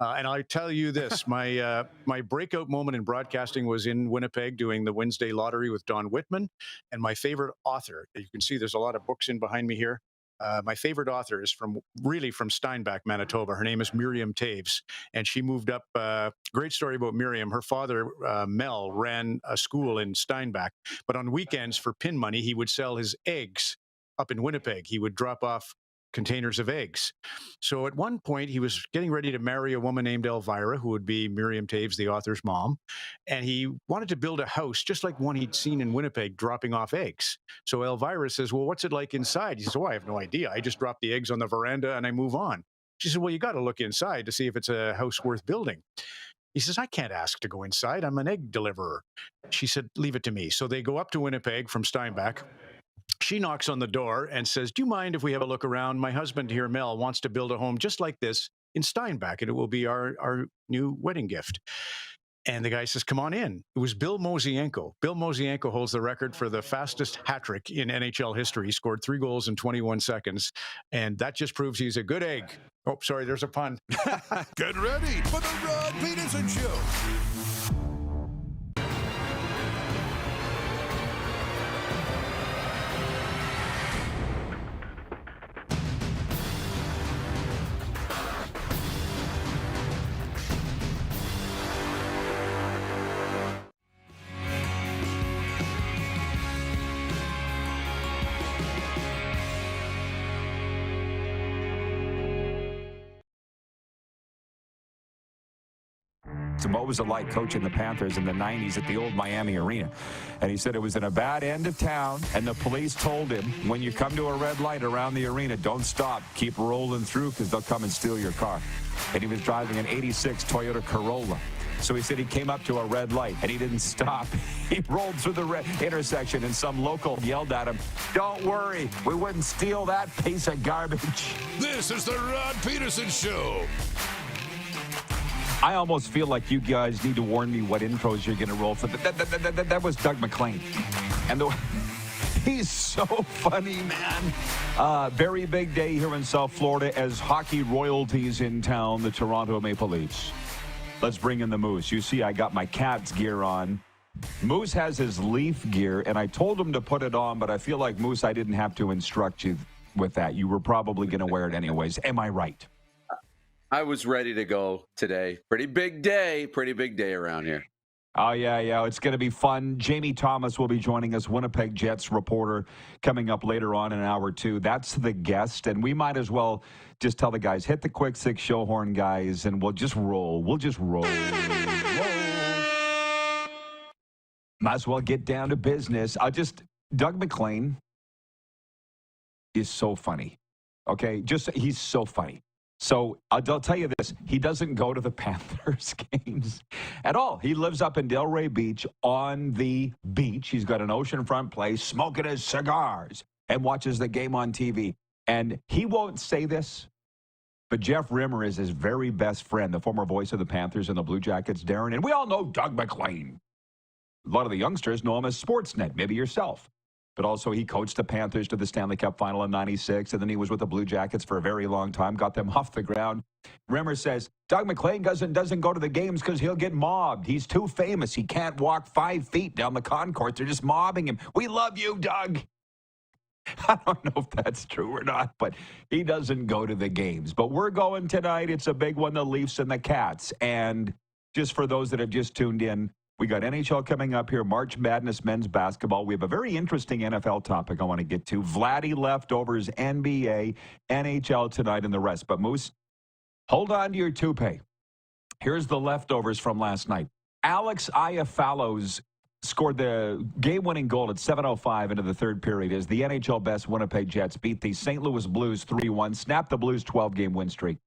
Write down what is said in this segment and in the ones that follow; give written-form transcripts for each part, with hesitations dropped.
And I tell you this, my breakout moment in broadcasting was in Winnipeg doing the Wednesday Lottery with Don Whitman, and my favorite author. You can see there's a lot of books in behind me here. My favorite author is from Steinbach, Manitoba. Her name is Miriam Taves, and she moved up. Great story about Miriam. Her father, Mel, ran a school in Steinbach, but on weekends for pin money, he would sell his eggs up in Winnipeg. He would drop off containers of eggs. So at one point, he was getting ready to marry a woman named Elvira, who would be Miriam Taves, the author's mom. And he wanted to build a house just like one he'd seen in Winnipeg dropping off eggs. So Elvira says, well, what's it like inside? He says, oh, I have no idea. I just drop the eggs on the veranda and I move on. She said, well, you got to look inside to see if it's a house worth building. He says, I can't ask to go inside. I'm an egg deliverer. She said, leave it to me. So they go up to Winnipeg from Steinbach. She knocks on the door and says, do you mind if we have a look around? My husband here, Mel, wants to build a home just like this in Steinbach, and it will be our new wedding gift. And the guy says, come on in. It was Bill Mosienko. Bill Mosienko holds the record for the fastest hat trick in NHL history. He scored 3 goals in 21 seconds. And that just proves he's a good egg. Oh, sorry, there's a pun. Get ready for the Rod Pedersen Show. And what was it like coaching the Panthers in the 90s at the old Miami Arena? And he said it was in a bad end of town, and the police told him, when you come to a red light around the arena, don't stop. Keep rolling through because they'll come and steal your car. And he was driving an 86 Toyota Corolla. So he said he came up to a red light, and he didn't stop. He rolled through the intersection, and some local yelled at him, don't worry, we wouldn't steal that piece of garbage. This is the Rod Pedersen Show. I almost feel like you guys need to warn me what intros you're going to roll for. That was Doug McLean. And he's so funny, man. Very big day here in South Florida as hockey royalties in town, the Toronto Maple Leafs. Let's bring in the Moose. You see, I got my Cats gear on. Moose has his Leaf gear, and I told him to put it on, but I feel like, Moose, I didn't have to instruct you with that. You were probably going to wear it anyways. Am I right? I was ready to go today. Pretty big day around here. Oh, yeah. It's going to be fun. Jamie Thomas will be joining us, Winnipeg Jets reporter, coming up later on in hour 2. That's the guest, and we might as well just tell the guys, hit the quick 6 show horn, guys, and we'll just roll. We'll just roll. Might as well get down to business. Doug McLean is so funny. Okay, he's so funny. So I'll tell you this, he doesn't go to the Panthers games at all. He lives up in Delray Beach on the beach. He's got an oceanfront place, smoking his cigars, and watches the game on TV. And he won't say this, but Jeff Rimmer is his very best friend, the former voice of the Panthers and the Blue Jackets, Darren. And we all know Doug McLean. A lot of the youngsters know him as Sportsnet, maybe yourself. But also he coached the Panthers to the Stanley Cup final in 96, and then he was with the Blue Jackets for a very long time, got them off the ground. Rimmer says, Doug McLean doesn't go to the games because he'll get mobbed. He's too famous. He can't walk 5 feet down the concourse. They're just mobbing him. We love you, Doug. I don't know if that's true or not, but he doesn't go to the games. But we're going tonight. It's a big one, the Leafs and the Cats. And just for those that have just tuned in, we got NHL coming up here, March Madness men's basketball. We have a very interesting NFL topic I want to get to. Vladdy leftovers, NBA, NHL tonight, and the rest. But, Moose, hold on to your toupee. Here's the leftovers from last night. Alex Iafallo's scored the game-winning goal at 7:05 into the third period as the NHL best Winnipeg Jets beat the St. Louis Blues 3-1, snapped the Blues' 12-game win streak.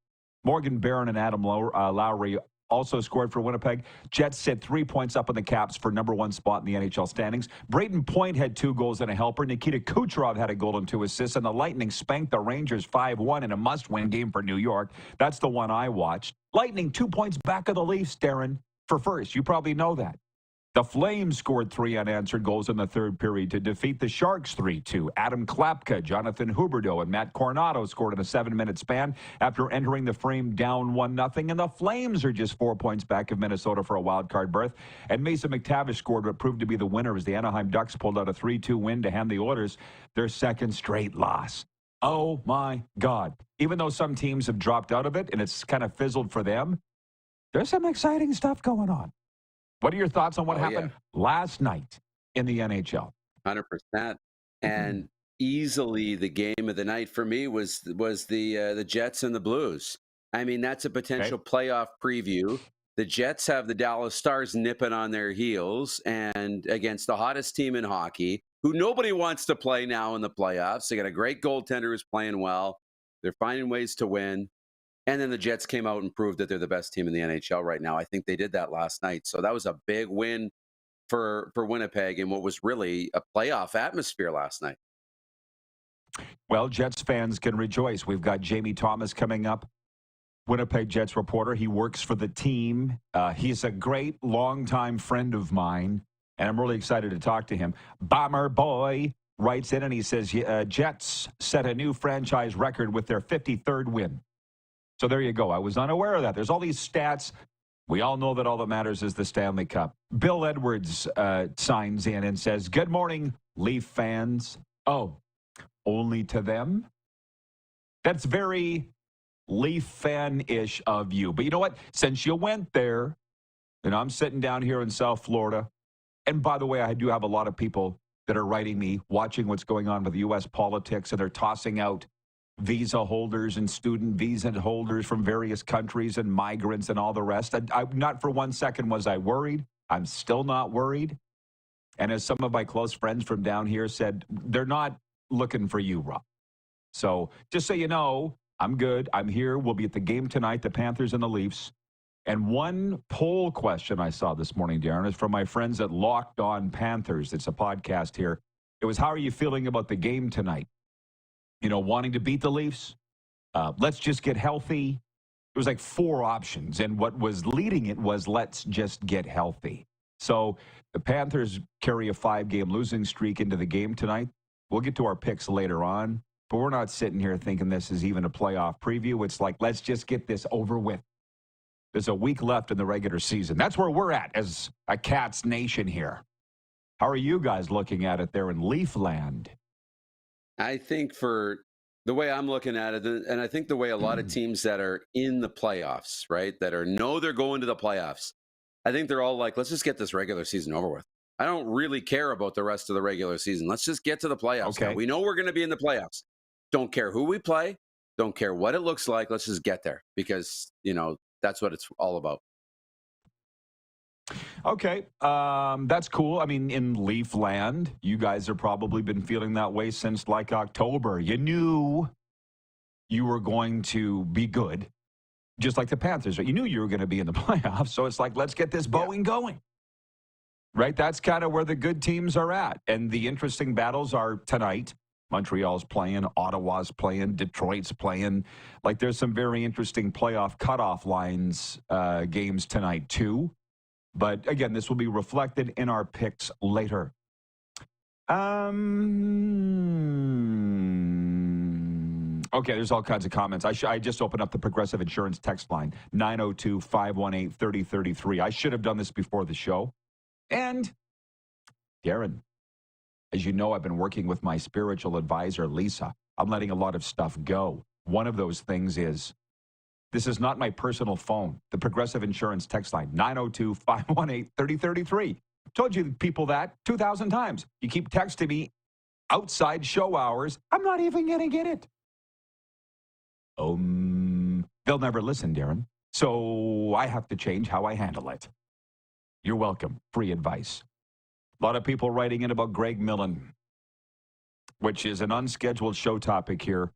Morgan Barron and Adam Lowry also scored for Winnipeg. Jets set 3 points up on the Caps for number 1 spot in the NHL standings. Braden Point had 2 goals and a helper. Nikita Kucherov had a goal and 2 assists. And the Lightning spanked the Rangers 5-1 in a must-win game for New York. That's the one I watched. Lightning 2 points back of the Leafs, Darren, for first. You probably know that. The Flames scored 3 unanswered goals in the third period to defeat the Sharks 3-2. Adam Klapka, Jonathan Huberdeau, and Matt Coronado scored in a 7-minute span after entering the frame down 1-0. And the Flames are just 4 points back of Minnesota for a wild card berth. And Mason McTavish scored what proved to be the winner as the Anaheim Ducks pulled out a 3-2 win to hand the Oilers their second straight loss. Oh, my God. Even though some teams have dropped out of it and it's kind of fizzled for them, there's some exciting stuff going on. What are your thoughts on what happened last night in the NHL? 100%. And easily the game of the night for me was the Jets and the Blues. I mean, that's a potential playoff preview. The Jets have the Dallas Stars nipping on their heels and against the hottest team in hockey, who nobody wants to play now in the playoffs. They got a great goaltender who's playing well. They're finding ways to win. And then the Jets came out and proved that they're the best team in the NHL right now. I think they did that last night. So that was a big win for Winnipeg in what was really a playoff atmosphere last night. Well, Jets fans can rejoice. We've got Jamie Thomas coming up, Winnipeg Jets reporter. He works for the team. He's a great longtime friend of mine, and I'm really excited to talk to him. Bomber Boy writes in and he says, Jets set a new franchise record with their 53rd win. So there you go. I was unaware of that. There's all these stats. We all know that all that matters is the Stanley Cup. Bill Edwards signs in and says, good morning, Leaf fans. Oh, only to them? That's very Leaf fan-ish of you. But you know what? Since you went there, and I'm sitting down here in South Florida, and by the way, I do have a lot of people that are writing me, watching what's going on with U.S. politics, and they're tossing out visa holders and student visa holders from various countries and migrants and all the rest. I not for 1 second was I worried. I'm still not worried. And as some of my close friends from down here said, they're not looking for you, Rob. So just so you know, I'm good. I'm here. We'll be at the game tonight, the Panthers and the Leafs. And one poll question I saw this morning, Darren, is from my friends at Locked On Panthers. It's a podcast here. It was, how are you feeling about the game tonight? You know, wanting to beat the Leafs. Let's just get healthy. It was like 4 options. And what was leading it was, let's just get healthy. So the Panthers carry a 5-game losing streak into the game tonight. We'll get to our picks later on. But we're not sitting here thinking this is even a playoff preview. It's like, let's just get this over with. There's a week left in the regular season. That's where we're at as a Cats nation here. How are you guys looking at it there in Leafland? I think for the way I'm looking at it, and I think the way a lot of teams that are in the playoffs, right, that know they're going to the playoffs, I think they're all like, let's just get this regular season over with. I don't really care about the rest of the regular season. Let's just get to the playoffs. Okay. Now. We know we're going to be in the playoffs. Don't care who we play. Don't care what it looks like. Let's just get there because, you know, that's what it's all about. Okay, that's cool. I mean, in Leafland, you guys have probably been feeling that way since like October. You knew you were going to be good, just like the Panthers. You knew you were going to be in the playoffs, so it's like, let's get this Boeing going. Right? That's kind of where the good teams are at. And the interesting battles are tonight. Montreal's playing, Ottawa's playing, Detroit's playing. Like, there's some very interesting playoff cutoff lines games tonight, too. But, again, this will be reflected in our picks later. Okay, there's all kinds of comments. I just opened up the Progressive Insurance text line, 902-518-3033. I should have done this before the show. And, Darren, as you know, I've been working with my spiritual advisor, Lisa. I'm letting a lot of stuff go. One of those things is, this is not my personal phone. The Progressive Insurance text line, 902-518-3033. Told you people that 2,000 times. You keep texting me outside show hours. I'm not even going to get it. They'll never listen, Darren. So I have to change how I handle it. You're welcome. Free advice. A lot of people writing in about Greg Millen, which is an unscheduled show topic here.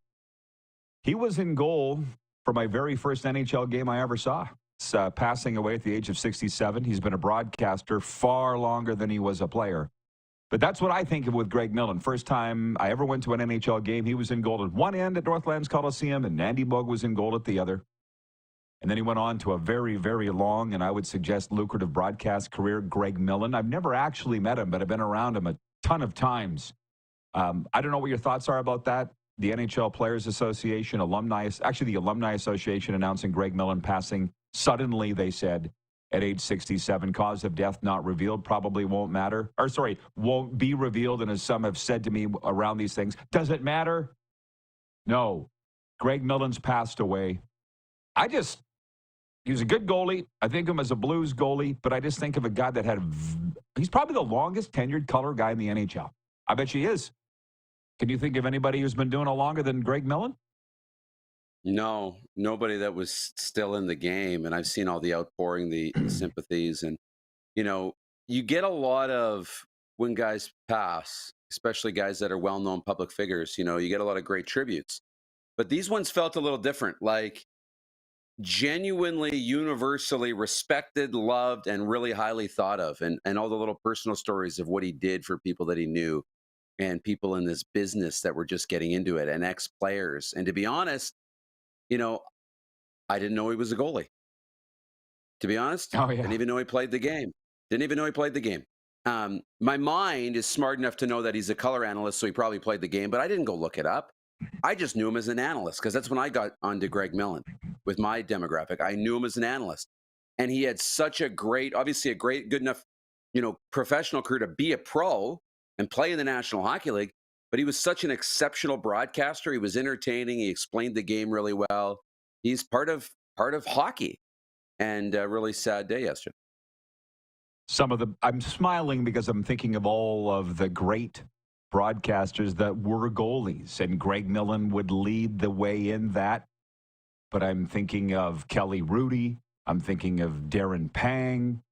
He was in goal for my very first NHL game I ever saw. It's, passing away at the age of 67. He's been a broadcaster far longer than he was a player. But that's what I think of with Greg Millen. First time I ever went to an NHL game, he was in goal at one end at Northlands Coliseum, and Andy Bogue was in goal at the other. And then he went on to a very, very long and I would suggest lucrative broadcast career, Greg Millen. I've never actually met him, but I've been around him a ton of times. I don't know what your thoughts are about that. The NHL Players Association, the Alumni Association announcing Greg Millen passing suddenly, they said, at age 67. Cause of death not revealed, probably won't matter. Won't be revealed. And as some have said to me around these things, does it matter? No. Greg Millen's passed away. He was a good goalie. I think of him as a Blues goalie, but I just think of a guy that he's probably the longest tenured color guy in the NHL. I bet you he is. Can you think of anybody who's been doing it longer than Greg Millen? No, nobody that was still in the game. And I've seen all the outpouring, the sympathies. And, you get a lot of, when guys pass, especially guys that are well-known public figures, you get a lot of great tributes. But these ones felt a little different, like genuinely, universally respected, loved, and really highly thought of. And all the little personal stories of what he did for people that he knew and people in this business that were just getting into it and ex-players. And to be honest, I didn't know he was a goalie. To be honest, Didn't even know he played the game. My mind is smart enough to know that he's a color analyst, so he probably played the game, but I didn't go look it up. I just knew him as an analyst because that's when I got onto Greg Millen with my demographic. I knew him as an analyst. And he had such good enough, professional career to be a pro and play in the National Hockey League. But he was such an exceptional broadcaster. He was entertaining. He explained the game really well. He's part of hockey. And a really sad day yesterday. I'm smiling because I'm thinking of all of the great broadcasters that were goalies, and Greg Millen would lead the way in that. But I'm thinking of Kelly Rudy. I'm thinking of Darren Pang.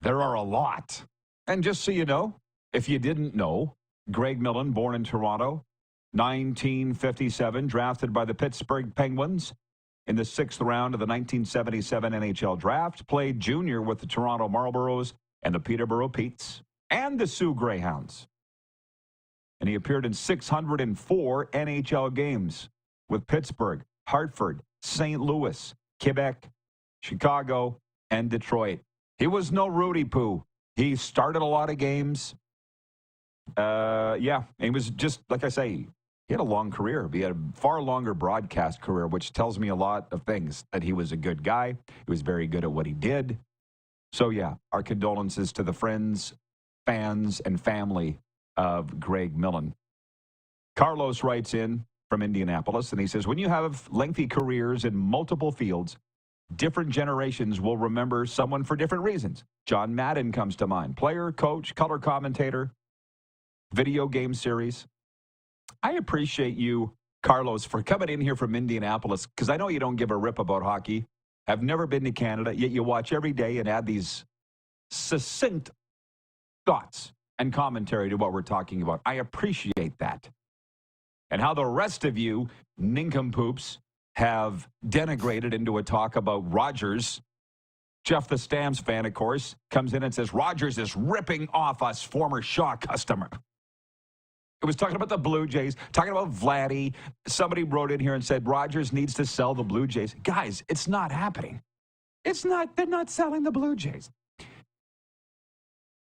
There are a lot. And just so you know, if you didn't know, Greg Millen, born in Toronto, 1957, drafted by the Pittsburgh Penguins in the 6th round of the 1977 NHL draft, played junior with the Toronto Marlboros and the Peterborough Petes and the Sioux Greyhounds. And he appeared in 604 NHL games with Pittsburgh, Hartford, St. Louis, Quebec, Chicago, and Detroit. He was no Rudy Poo. He started a lot of games. He was just, like I say, he had a long career. He had a far longer broadcast career, which tells me a lot of things, that he was a good guy. He was very good at what he did. So, our condolences to the friends, fans, and family of Greg Millen. Carlos writes in from Indianapolis, and he says, when you have lengthy careers in multiple fields, different generations will remember someone for different reasons. John Madden comes to mind. Player, coach, color commentator, video game series. I appreciate you, Carlos, for coming in here from Indianapolis, because I know you don't give a rip about hockey. I've never been to Canada, yet you watch every day and add these succinct thoughts and commentary to what we're talking about. I appreciate that. And how the rest of you nincompoops have denigrated into a talk about Rogers. Jeff the Stamps fan, of course, comes in and says, Rogers is ripping off us, former Shaw customer. It was talking about the Blue Jays, talking about Vladdy. Somebody wrote in here and said, Rogers needs to sell the Blue Jays. Guys, it's not happening. They're not selling the Blue Jays.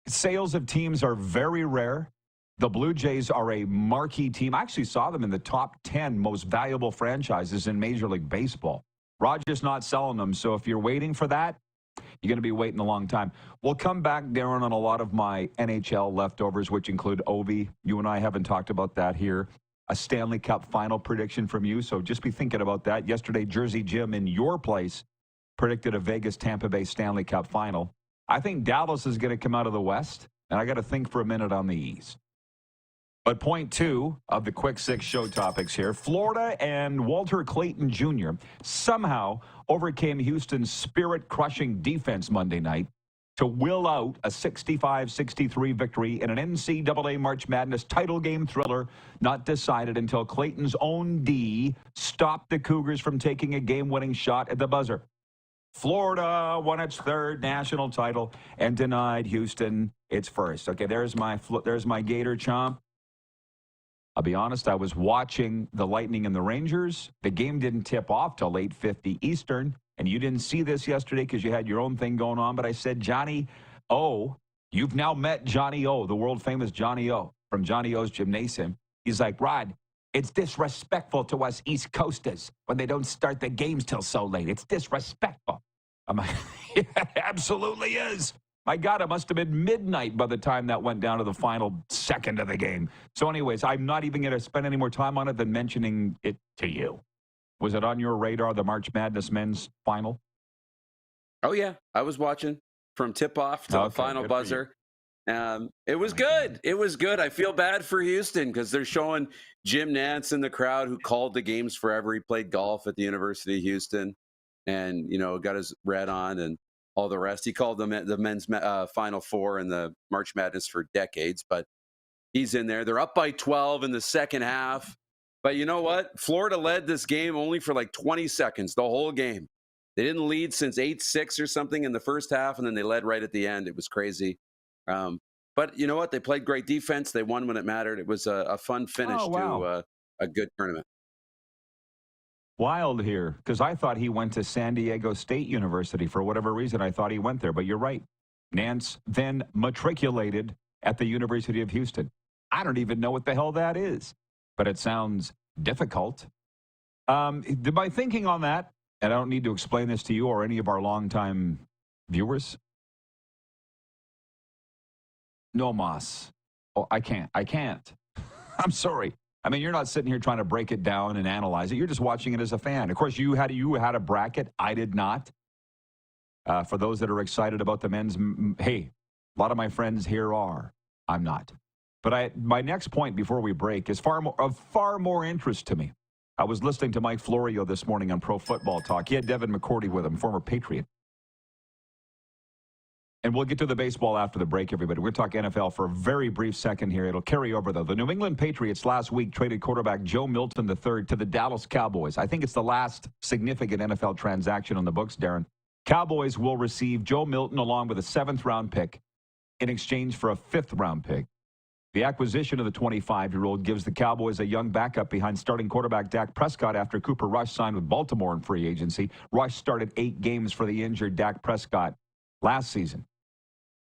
Sales of teams are very rare. The Blue Jays are a marquee team. I actually saw them in the top 10 most valuable franchises in Major League Baseball. Rogers not selling them, so if you're waiting for that, you're going to be waiting a long time. We'll come back, Darren, on a lot of my NHL leftovers, which include Ovi. You and I haven't talked about that here. A Stanley Cup final prediction from you, so just be thinking about that. Yesterday, Jersey Jim in your place predicted a Vegas-Tampa Bay Stanley Cup final. I think Dallas is going to come out of the West, and I got to think for a minute on the East. But point 2 of the Quick Six show topics here, Florida and Walter Clayton Jr. somehow overcame Houston's spirit-crushing defense Monday night to will out a 65-63 victory in an NCAA March Madness title game thriller not decided until Clayton's own D stopped the Cougars from taking a game-winning shot at the buzzer. Florida won its 3rd national title and denied Houston its 1st. Okay, there's my Gator chomp. I'll be honest, I was watching the Lightning and the Rangers. The game didn't tip off till 8:50 Eastern, and you didn't see this yesterday because you had your own thing going on, but I said, Johnny O, you've now met Johnny O, the world-famous Johnny O from Johnny O's Gymnasium. He's like, Rod, it's disrespectful to us East Coasters when they don't start the games till so late. It's disrespectful. I'm like, yeah, it absolutely is. My God, it must have been midnight by the time that went down to the final second of the game. So anyways, I'm not even going to spend any more time on it than mentioning it to you. Was it on your radar, the March Madness men's final? Oh, yeah. I was watching from tip-off to the final buzzer. It was good. God. It was good. I feel bad for Houston because they're showing Jim Nantz in the crowd who called the games forever. He played golf at the University of Houston and, got his red on and all the rest. He called the men's Final Four in the March Madness for decades, but he's in there. They're up by 12 in the second half. But you know what? Florida led this game only for like 20 seconds, the whole game. They didn't lead since 8-6 or something in the first half, and then they led right at the end. It was crazy. But you know what? They played great defense. They won when it mattered. It was a fun finish to a good tournament. Wild here, because I thought he went to San Diego State University. For whatever reason, I thought he went there. But you're right. Nance then matriculated at the University of Houston. I don't even know what the hell that is, but it sounds difficult. My thinking on that, and I don't need to explain this to you or any of our longtime viewers. No, Moss. Oh, I can't. I'm sorry. I mean, you're not sitting here trying to break it down and analyze it. You're just watching it as a fan. Of course, you had a bracket. I did not. For those that are excited about the men's, hey, a lot of my friends here are. I'm not. But my next point before we break is of far more interest to me. I was listening to Mike Florio this morning on Pro Football Talk. He had Devin McCourty with him, former Patriot. And we'll get to the baseball after the break, everybody. We're going to talk NFL for a very brief second here. It'll carry over, though. The New England Patriots last week traded quarterback Joe Milton III to the Dallas Cowboys. I think it's the last significant NFL transaction on the books, Darren. Cowboys will receive Joe Milton along with a 7th-round pick in exchange for a 5th-round pick. The acquisition of the 25-year-old gives the Cowboys a young backup behind starting quarterback Dak Prescott after Cooper Rush signed with Baltimore in free agency. Rush started 8 games for the injured Dak Prescott last season.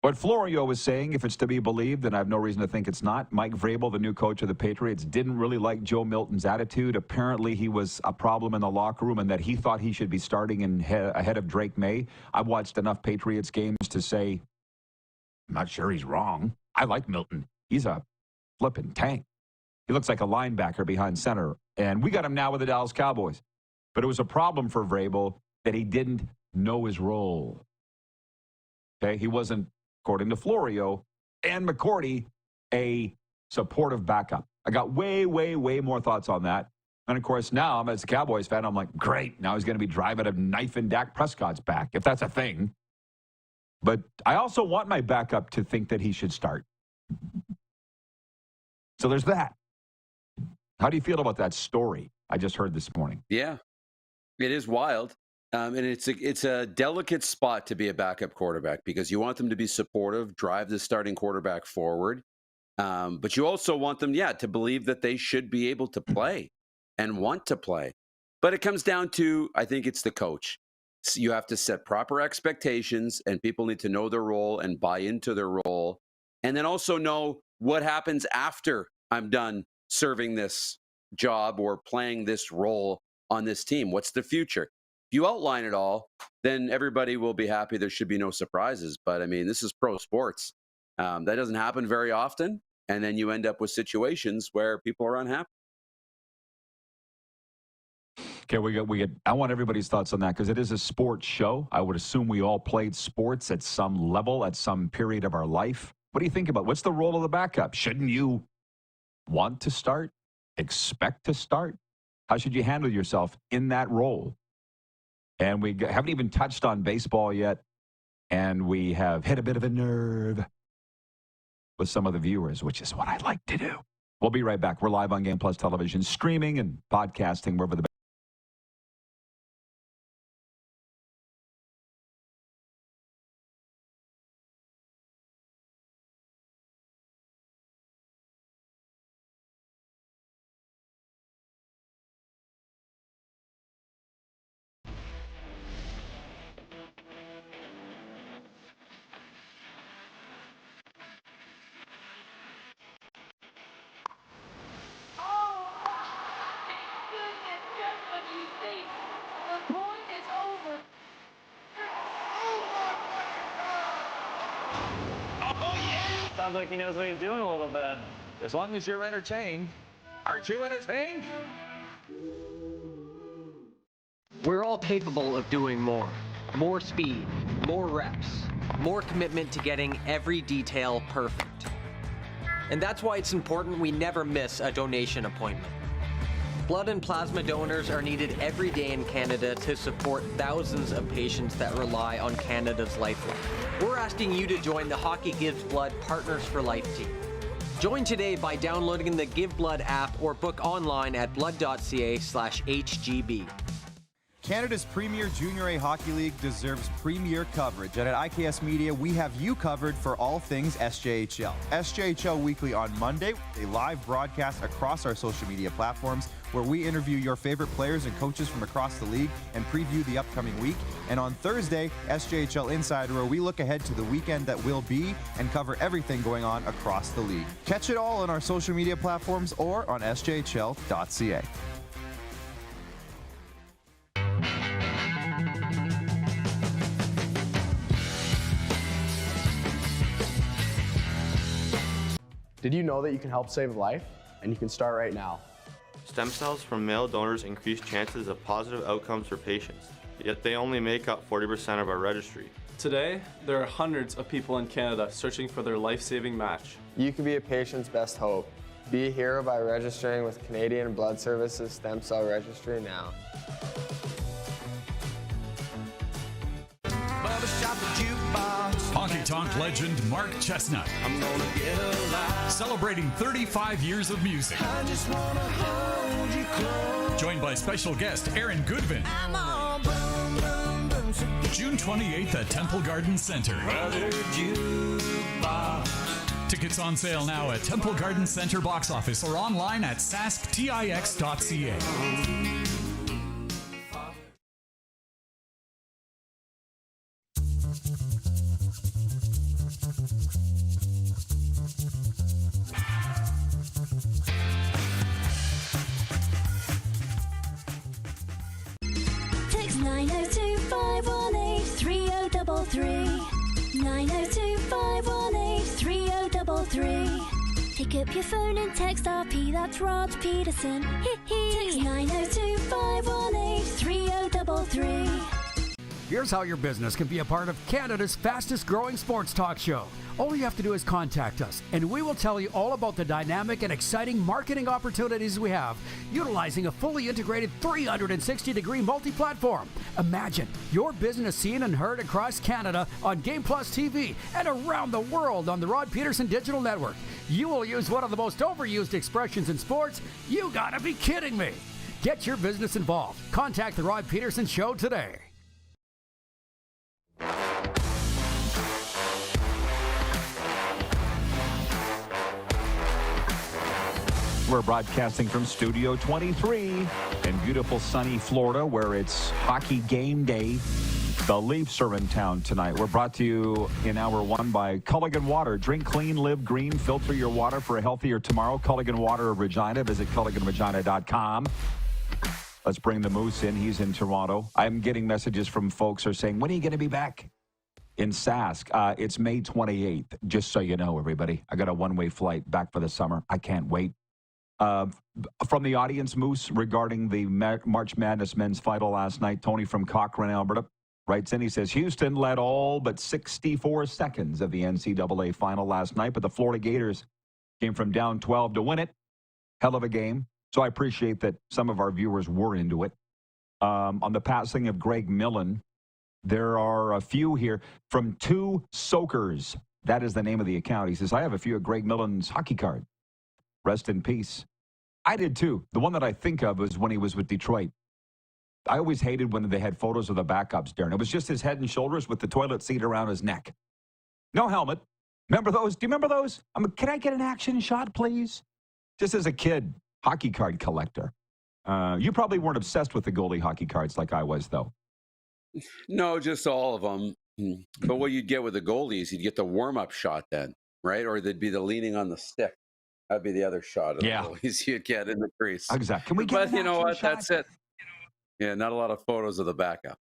What Florio was saying, if it's to be believed, and I have no reason to think it's not, Mike Vrabel, the new coach of the Patriots, didn't really like Joe Milton's attitude. Apparently, he was a problem in the locker room and that he thought he should be starting ahead of Drake May. I've watched enough Patriots games to say, I'm not sure he's wrong. I like Milton. He's a flipping tank. He looks like a linebacker behind center. And we got him now with the Dallas Cowboys. But it was a problem for Vrabel that he didn't know his role. Okay, he wasn't, according to Florio and McCourty, a supportive backup. I got way, way, way more thoughts on that. And, of course, now I'm as a Cowboys fan, I'm like, great. Now he's going to be driving a knife in Dak Prescott's back, if that's a thing. But I also want my backup to think that he should start. So there's that. How do you feel about that story I just heard this morning? Yeah, it is wild. And it's a delicate spot to be a backup quarterback because you want them to be supportive, drive the starting quarterback forward. But you also want them, to believe that they should be able to play and want to play. But it comes down to, I think it's the coach. So you have to set proper expectations and people need to know their role and buy into their role. And then also know what happens after I'm done serving this job or playing this role on this team. What's the future? If you outline it all, then everybody will be happy. There should be no surprises. But, I mean, this is pro sports. That doesn't happen very often. And then you end up with situations where people are unhappy. Okay, we get. I want everybody's thoughts on that because it is a sports show. I would assume we all played sports at some level, at some period of our life. What do you think about what's the role of the backup? Shouldn't you want to start, expect to start? How should you handle yourself in that role? And we haven't even touched on baseball yet, and we have hit a bit of a nerve with some of the viewers, which is what I like to do. We'll be right back. We're live on Game Plus Television, streaming and podcasting wherever the Sounds like he knows what he's doing a little bit. As long as you're entertained. Aren't you entertained? We're all capable of doing more. More speed, more reps, more commitment to getting every detail perfect. And that's why it's important we never miss a donation appointment. Blood and plasma donors are needed every day in Canada to support thousands of patients that rely on Canada's lifeline. We're asking you to join the Hockey Gives Blood Partners for Life team. Join today by downloading the Give Blood app or book online at blood.ca/HGB. Canada's premier Junior A Hockey League deserves premier coverage, and at IKS Media, we have you covered for all things SJHL. SJHL Weekly on Monday, a live broadcast across our social media platforms where we interview your favorite players and coaches from across the league and preview the upcoming week. And on Thursday, SJHL Insider, where we look ahead to the weekend that will be and cover everything going on across the league. Catch it all on our social media platforms or on sjhl.ca. Did you know that you can help save a life? And you can start right now. Stem cells from male donors increase chances of positive outcomes for patients, yet they only make up 40% of our registry. Today, there are hundreds of people in Canada searching for their life-saving match. You can be a patient's best hope. Be a hero by registering with Canadian Blood Services Stem Cell Registry now. Honky Tonk legend Mark Chestnut. Celebrating 35 years of music. Joined by special guest Aaron Goodvin. June 28th at Temple Garden Center. Tickets on sale now at Temple Garden Center box office or online at sasktix.ca. Text 902-518-3033. 902-518-3033. Pick up your phone and text RP, that's Rod Pedersen. Text 902-518-3033. Here's how your business can be a part of Canada's fastest growing sports talk show. All you have to do is contact us, and we will tell you all about the dynamic and exciting marketing opportunities we have, utilizing a fully integrated 360-degree multi-platform. Imagine your business seen and heard across Canada on Game Plus TV and around the world on the Rod Pedersen Digital Network. You will use one of the most overused expressions in sports. You gotta be kidding me. Get your business involved. Contact the Rod Pedersen Show today. We're broadcasting from Studio 23 in beautiful sunny Florida, where it's hockey game day. The Leafs are in town tonight. We're brought to you in hour one by Culligan Water. Drink clean, live green, filter your water for a healthier tomorrow. Culligan Water of Regina. Visit culliganregina.com. Let's bring the Moose in. He's in Toronto. I'm getting messages from folks who are saying, when are you going to be back? In Sask. It's May 28th, just so you know, everybody. I got a one-way flight back for the summer. I can't wait. From the audience, Moose, regarding the March Madness men's final last night, Tony from Cochrane, Alberta, writes in, he says, Houston led all but 64 seconds of the NCAA final last night, but the Florida Gators came from down 12 to win it. Hell of a game. So I appreciate that some of our viewers were into it. On the passing of Greg Millen, there are a few here from Two Soakers. That is the name of the account. He says, I have a few of Greg Millen's hockey cards. Rest in peace. I did too. The one that I think of is when he was with Detroit. I always hated when they had photos of the backups, Darren. It was just his head and shoulders with the toilet seat around his neck. No helmet. Remember those? Do you remember those? Can I get an action shot, please? Just as a kid, hockey card collector. You probably weren't obsessed with the goalie hockey cards like I was, though. No, just all of them. But what you'd get with the goalies, you'd get the warm-up shot then, right? Or there'd be the leaning on the stick. That'd be the other shot of the goalies you'd get in the crease. Exactly. Can we get But you know what? shot? That's it. Yeah, not a lot of photos of the backup.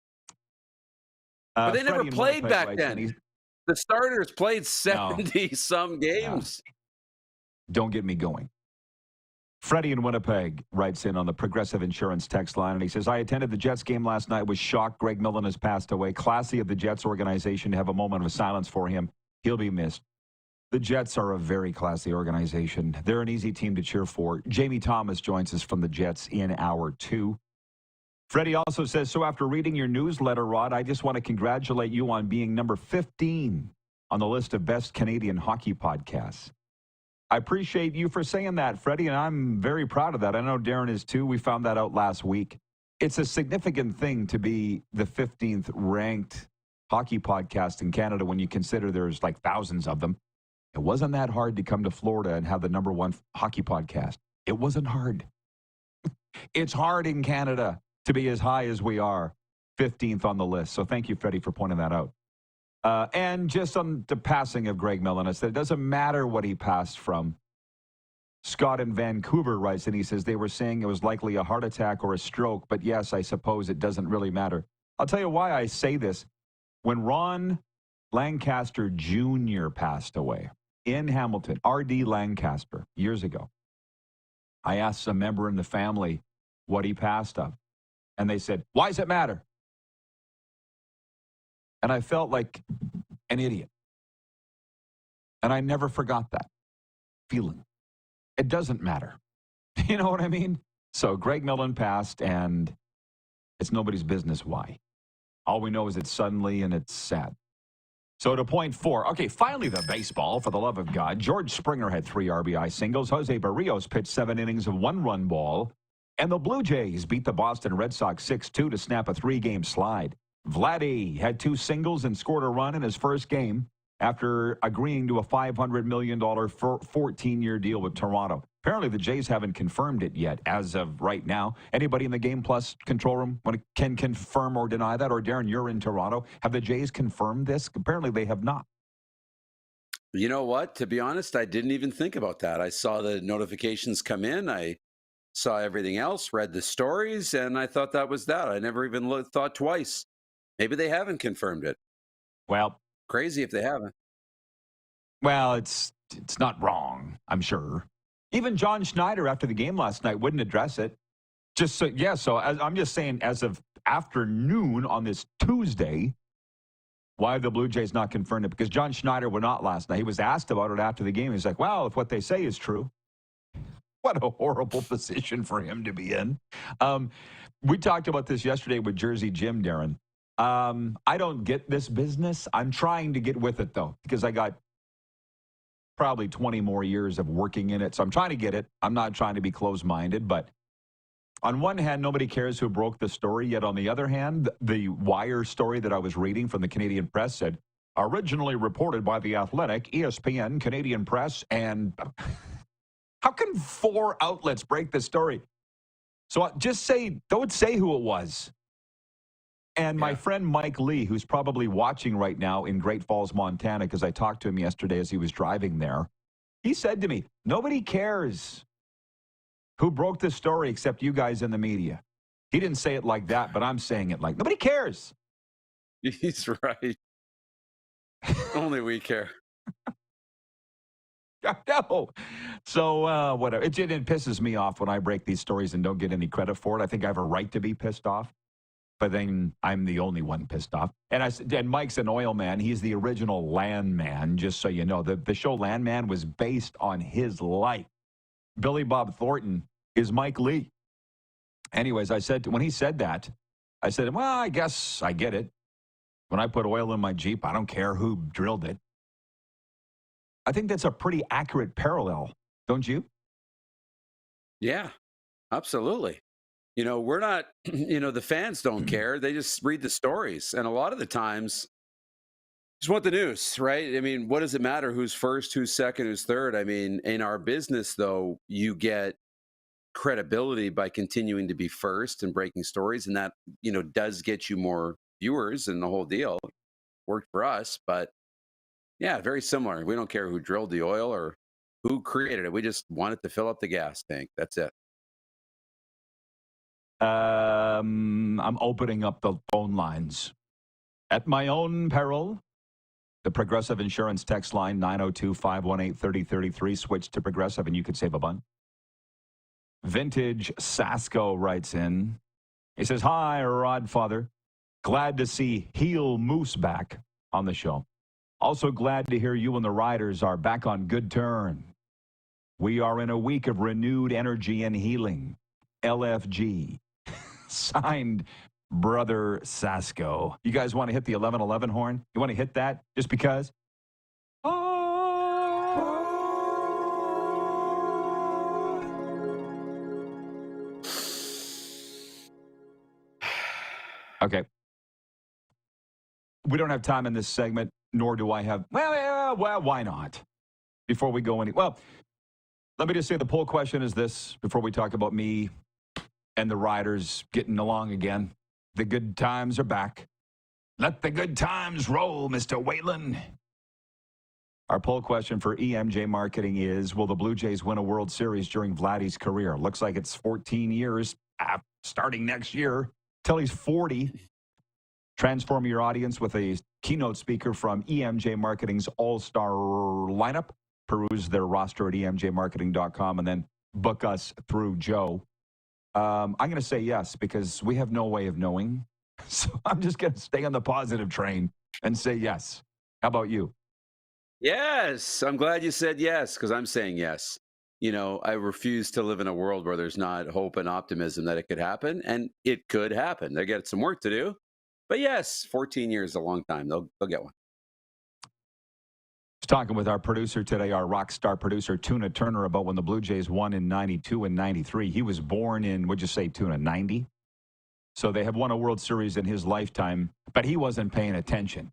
But they never Freddie played Winnipeg back writes then. in, The starters played No. 70-some games. Don't get me going. Freddie in Winnipeg writes in on the Progressive Insurance text line, and he says, I attended the Jets game last night, was shocked Greg Millen has passed away. Classy of the Jets organization to have a moment of silence for him. He'll be missed. The Jets are a very classy organization. They're an easy team to cheer for. Jamie Thomas joins us from the Jets in hour 2. Freddie also says, so after reading your newsletter, Rod, I just want to congratulate you on being number 15 on the list of best Canadian hockey podcasts. I appreciate you for saying that, Freddie, and I'm very proud of that. I know Darren is too. We found that out last week. It's a significant thing to be the 15th ranked hockey podcast in Canada when you consider there's like thousands of them. It wasn't that hard to come to Florida and have the number one hockey podcast. It wasn't hard. It's hard in Canada to be as high as we are, 15th on the list. So thank you, Freddie, for pointing that out. And just on the passing of Greg Millen, I said it doesn't matter what he passed from. Scott in Vancouver writes, and he says they were saying it was likely a heart attack or a stroke, but yes, I suppose it doesn't really matter. I'll tell you why I say this. When Ron Lancaster Jr. passed away in Hamilton, R.D. Lancaster, years ago, I asked a member in the family what he passed of, and they said, why does it matter? And I felt like an idiot. And I never forgot that feeling. It doesn't matter. You know what I mean? So Greg Millen passed, and it's nobody's business why. All we know is it's suddenly, and it's sad. So to point 4. Okay, finally the baseball, for the love of God. George Springer had 3 RBI singles. Jose Barrios pitched 7 innings of 1-run ball. And the Blue Jays beat the Boston Red Sox 6-2 to snap a 3-game slide. Vladdy had 2 singles and scored a run in his first game after agreeing to a $500 million 14-year deal with Toronto. Apparently, the Jays haven't confirmed it yet as of right now. Anybody in the Game Plus control room can confirm or deny that? Or, Darren, you're in Toronto. Have the Jays confirmed this? Apparently, they have not. You know what? To be honest, I didn't even think about that. I saw the notifications come in. I saw everything else, read the stories, and I thought that was that. I never even thought twice. Maybe they haven't confirmed it. Well, crazy if they haven't. Well, it's not wrong, I'm sure. Even John Schneider after the game last night wouldn't address it. I'm just saying as of afternoon on this Tuesday, why have the Blue Jays not confirmed it? Because John Schneider would not last night. He was asked about it after the game. He's like, well, if what they say is true. What a horrible position for him to be in. We talked about this yesterday with Jersey Jim, Darren. I don't get this business. I'm trying to get with it, though, because I got probably 20 more years of working in it. So I'm trying to get it. I'm not trying to be closed-minded. But on one hand, nobody cares who broke the story. Yet on the other hand, the Wire story that I was reading from the Canadian Press said, originally reported by The Athletic, ESPN, Canadian Press, and how can 4 outlets break the story? So don't say who it was. And my friend Mike Lee, who's probably watching right now in Great Falls, Montana, because I talked to him yesterday as he was driving there, he said to me, nobody cares who broke the story except you guys in the media. He didn't say it like that, but I'm saying it like, nobody cares. He's right. Only we care. No. So whatever. It pisses me off when I break these stories and don't get any credit for it. I think I have a right to be pissed off. But then I'm the only one pissed off. And Mike's an oil man. He's the original landman, just so you know. The show Landman was based on his life. Billy Bob Thornton is Mike Lee. Anyways, when he said that, I said, well, I guess I get it. When I put oil in my Jeep, I don't care who drilled it. I think that's a pretty accurate parallel, don't you? Yeah, absolutely. We're not, the fans don't care. They just read the stories. And a lot of the times, just want the news, right? I mean, what does it matter who's first, who's second, who's third? I mean, in our business, though, you get credibility by continuing to be first and breaking stories. And that, does get you more viewers and the whole deal. Worked for us. But yeah, very similar. We don't care who drilled the oil or who created it. We just want it to fill up the gas tank. That's it. I'm opening up the phone lines at my own peril. The Progressive Insurance text line, 902-518-3033. Switch to Progressive and you could save a bunch. Vintage Sasko writes in. He says, hi, Rodfather. Glad to see Heel Moose back on the show. Also glad to hear you and the Riders are back on good terms. We are in a week of renewed energy and healing. LFG. Signed, Brother Sasko. You guys want to hit the 1111 horn? You want to hit that just because? Okay. We don't have time in this segment, nor do I have, well, why not? Before we go well, let me just say the poll question is this before we talk about me and the Riders getting along again. The good times are back. Let the good times roll, Mr. Whalen. Our poll question for EMJ Marketing is, will the Blue Jays win a World Series during Vladdy's career? Looks like it's 14 years starting next year till he's 40. Transform your audience with a keynote speaker from EMJ Marketing's all-star lineup. Peruse their roster at emjmarketing.com and then book us through Joe. I'm going to say yes because we have no way of knowing. So I'm just going to stay on the positive train and say yes. How about you? Yes. I'm glad you said yes because I'm saying yes. You know, I refuse to live in a world where there's not hope and optimism that it could happen, and it could happen. They got some work to do. But yes, 14 years is a long time. They'll get one. I was talking with our producer today, our rock star producer, Tuna Turner, about when the Blue Jays won in 92 and 93. He was born in, what'd you say, Tuna, 90? So they have won a World Series in his lifetime, but he wasn't paying attention.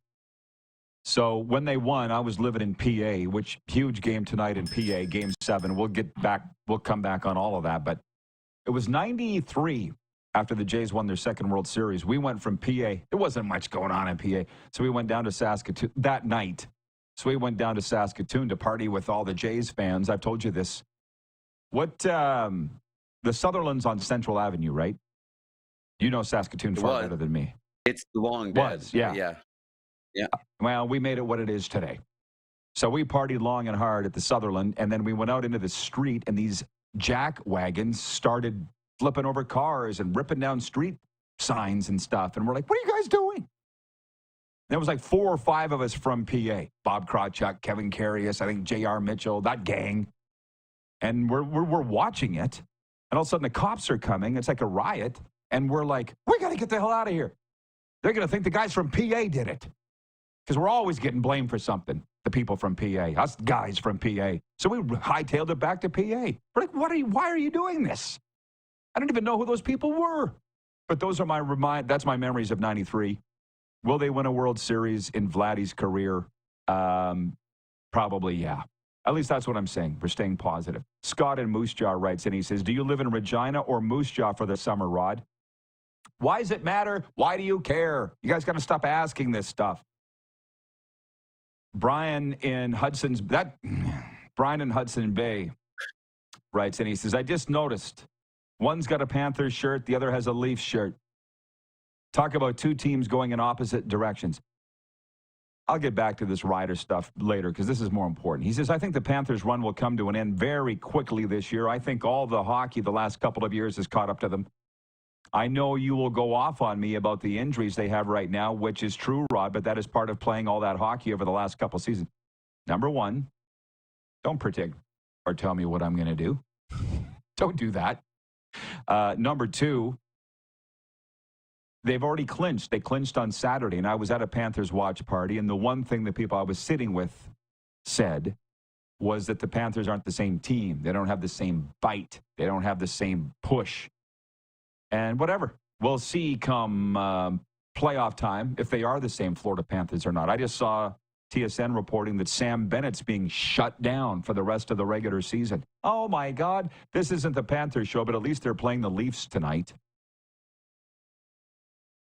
So when they won, I was living in PA, which huge game tonight in PA, Game 7. We'll come back on all of that. But it was 93 after the Jays won their second World Series. We went from PA. There wasn't much going on in PA. So we went down to Saskatoon that night. So we went down to Saskatoon to party with all the Jays fans. I've told you this. The Sutherland's on Central Avenue, right? You know Saskatoon far better than me. It's long dead. Yeah. Well, we made it what it is today. So we partied long and hard at the Sutherland, and then we went out into the street, and these jack wagons started flipping over cars and ripping down street signs and stuff. And we're like, what are you guys doing? There was like 4 or 5 of us from PA. Bob Krawchuk, Kevin Carius, I think J.R. Mitchell, that gang. And we're watching it. And all of a sudden the cops are coming. It's like a riot. And we're like, we got to get the hell out of here. They're going to think the guys from PA did it. Because we're always getting blamed for something, the people from PA, us guys from PA. So we hightailed it back to PA. We're like, why are you doing this? I don't even know who those people were. But those are that's my memories of 93. Will they win a World Series in Vladdy's career? Probably, yeah. At least that's what I'm saying. We're staying positive. Scott in Moose Jaw writes in. He says, do you live in Regina or Moose Jaw for the summer, Rod? Why does it matter? Why do you care? You guys got to stop asking this stuff. Brian in Hudson Bay writes in. He says, I just noticed one's got a Panthers shirt, the other has a Leafs shirt. Talk about 2 teams going in opposite directions. I'll get back to this Rider stuff later because this is more important. He says, I think the Panthers' run will come to an end very quickly this year. I think all the hockey the last couple of years has caught up to them. I know you will go off on me about the injuries they have right now, which is true, Rod, but that is part of playing all that hockey over the last couple of seasons. Number one, don't predict or tell me what I'm going to do. Don't do that. Number 2, they've already clinched. They clinched on Saturday, and I was at a Panthers watch party, and the one thing the people I was sitting with said was that the Panthers aren't the same team. They don't have the same bite. They don't have the same push. And whatever. We'll see come playoff time if they are the same Florida Panthers or not. I just saw TSN reporting that Sam Bennett's being shut down for the rest of the regular season. Oh, my God. This isn't the Panthers show, but at least they're playing the Leafs tonight.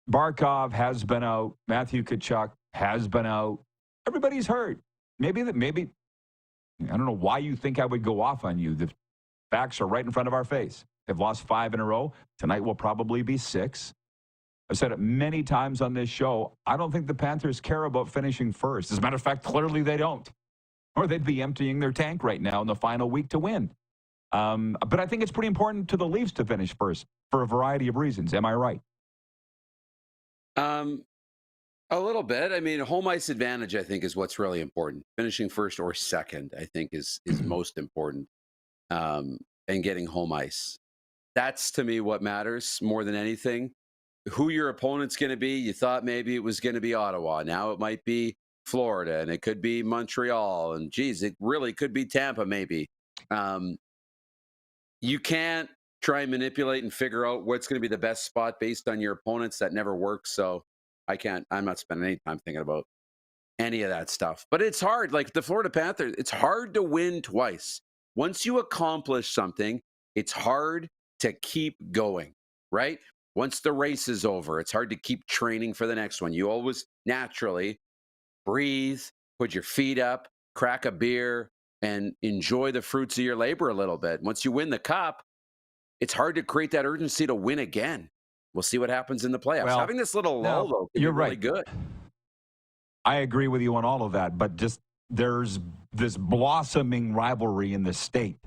Barkov has been out. Matthew Tkachuk has been out. Everybody's hurt. Maybe I don't know why you think I would go off on you. The facts are right in front of our face. They've lost 5 in a row. Tonight will probably be 6. I've said it many times on this show. I don't think the Panthers care about finishing first. As a matter of fact, clearly they don't. Or they'd be emptying their tank right now in the final week to win. But I think it's pretty important to the Leafs to finish first for a variety of reasons. Am I right? A little bit. I mean, home ice advantage, I think, is what's really important. Finishing first or second, I think, is most important. And getting home ice. That's, to me, what matters more than anything. Who your opponent's going to be, you thought maybe it was going to be Ottawa. Now it might be Florida, and it could be Montreal, and geez, it really could be Tampa maybe. You can't try and manipulate and figure out what's going to be the best spot based on your opponents. That never works. So I'm not spending any time thinking about any of that stuff. But it's hard. Like the Florida Panthers, it's hard to win twice. Once you accomplish something, it's hard to keep going, right? Once the race is over, it's hard to keep training for the next one. You always naturally breathe, put your feet up, crack a beer, and enjoy the fruits of your labor a little bit. Once you win the cup, it's hard to create that urgency to win again. We'll see what happens in the playoffs. Well, having this little lull, though, can be really good. I agree with you on all of that, but just there's this blossoming rivalry in the state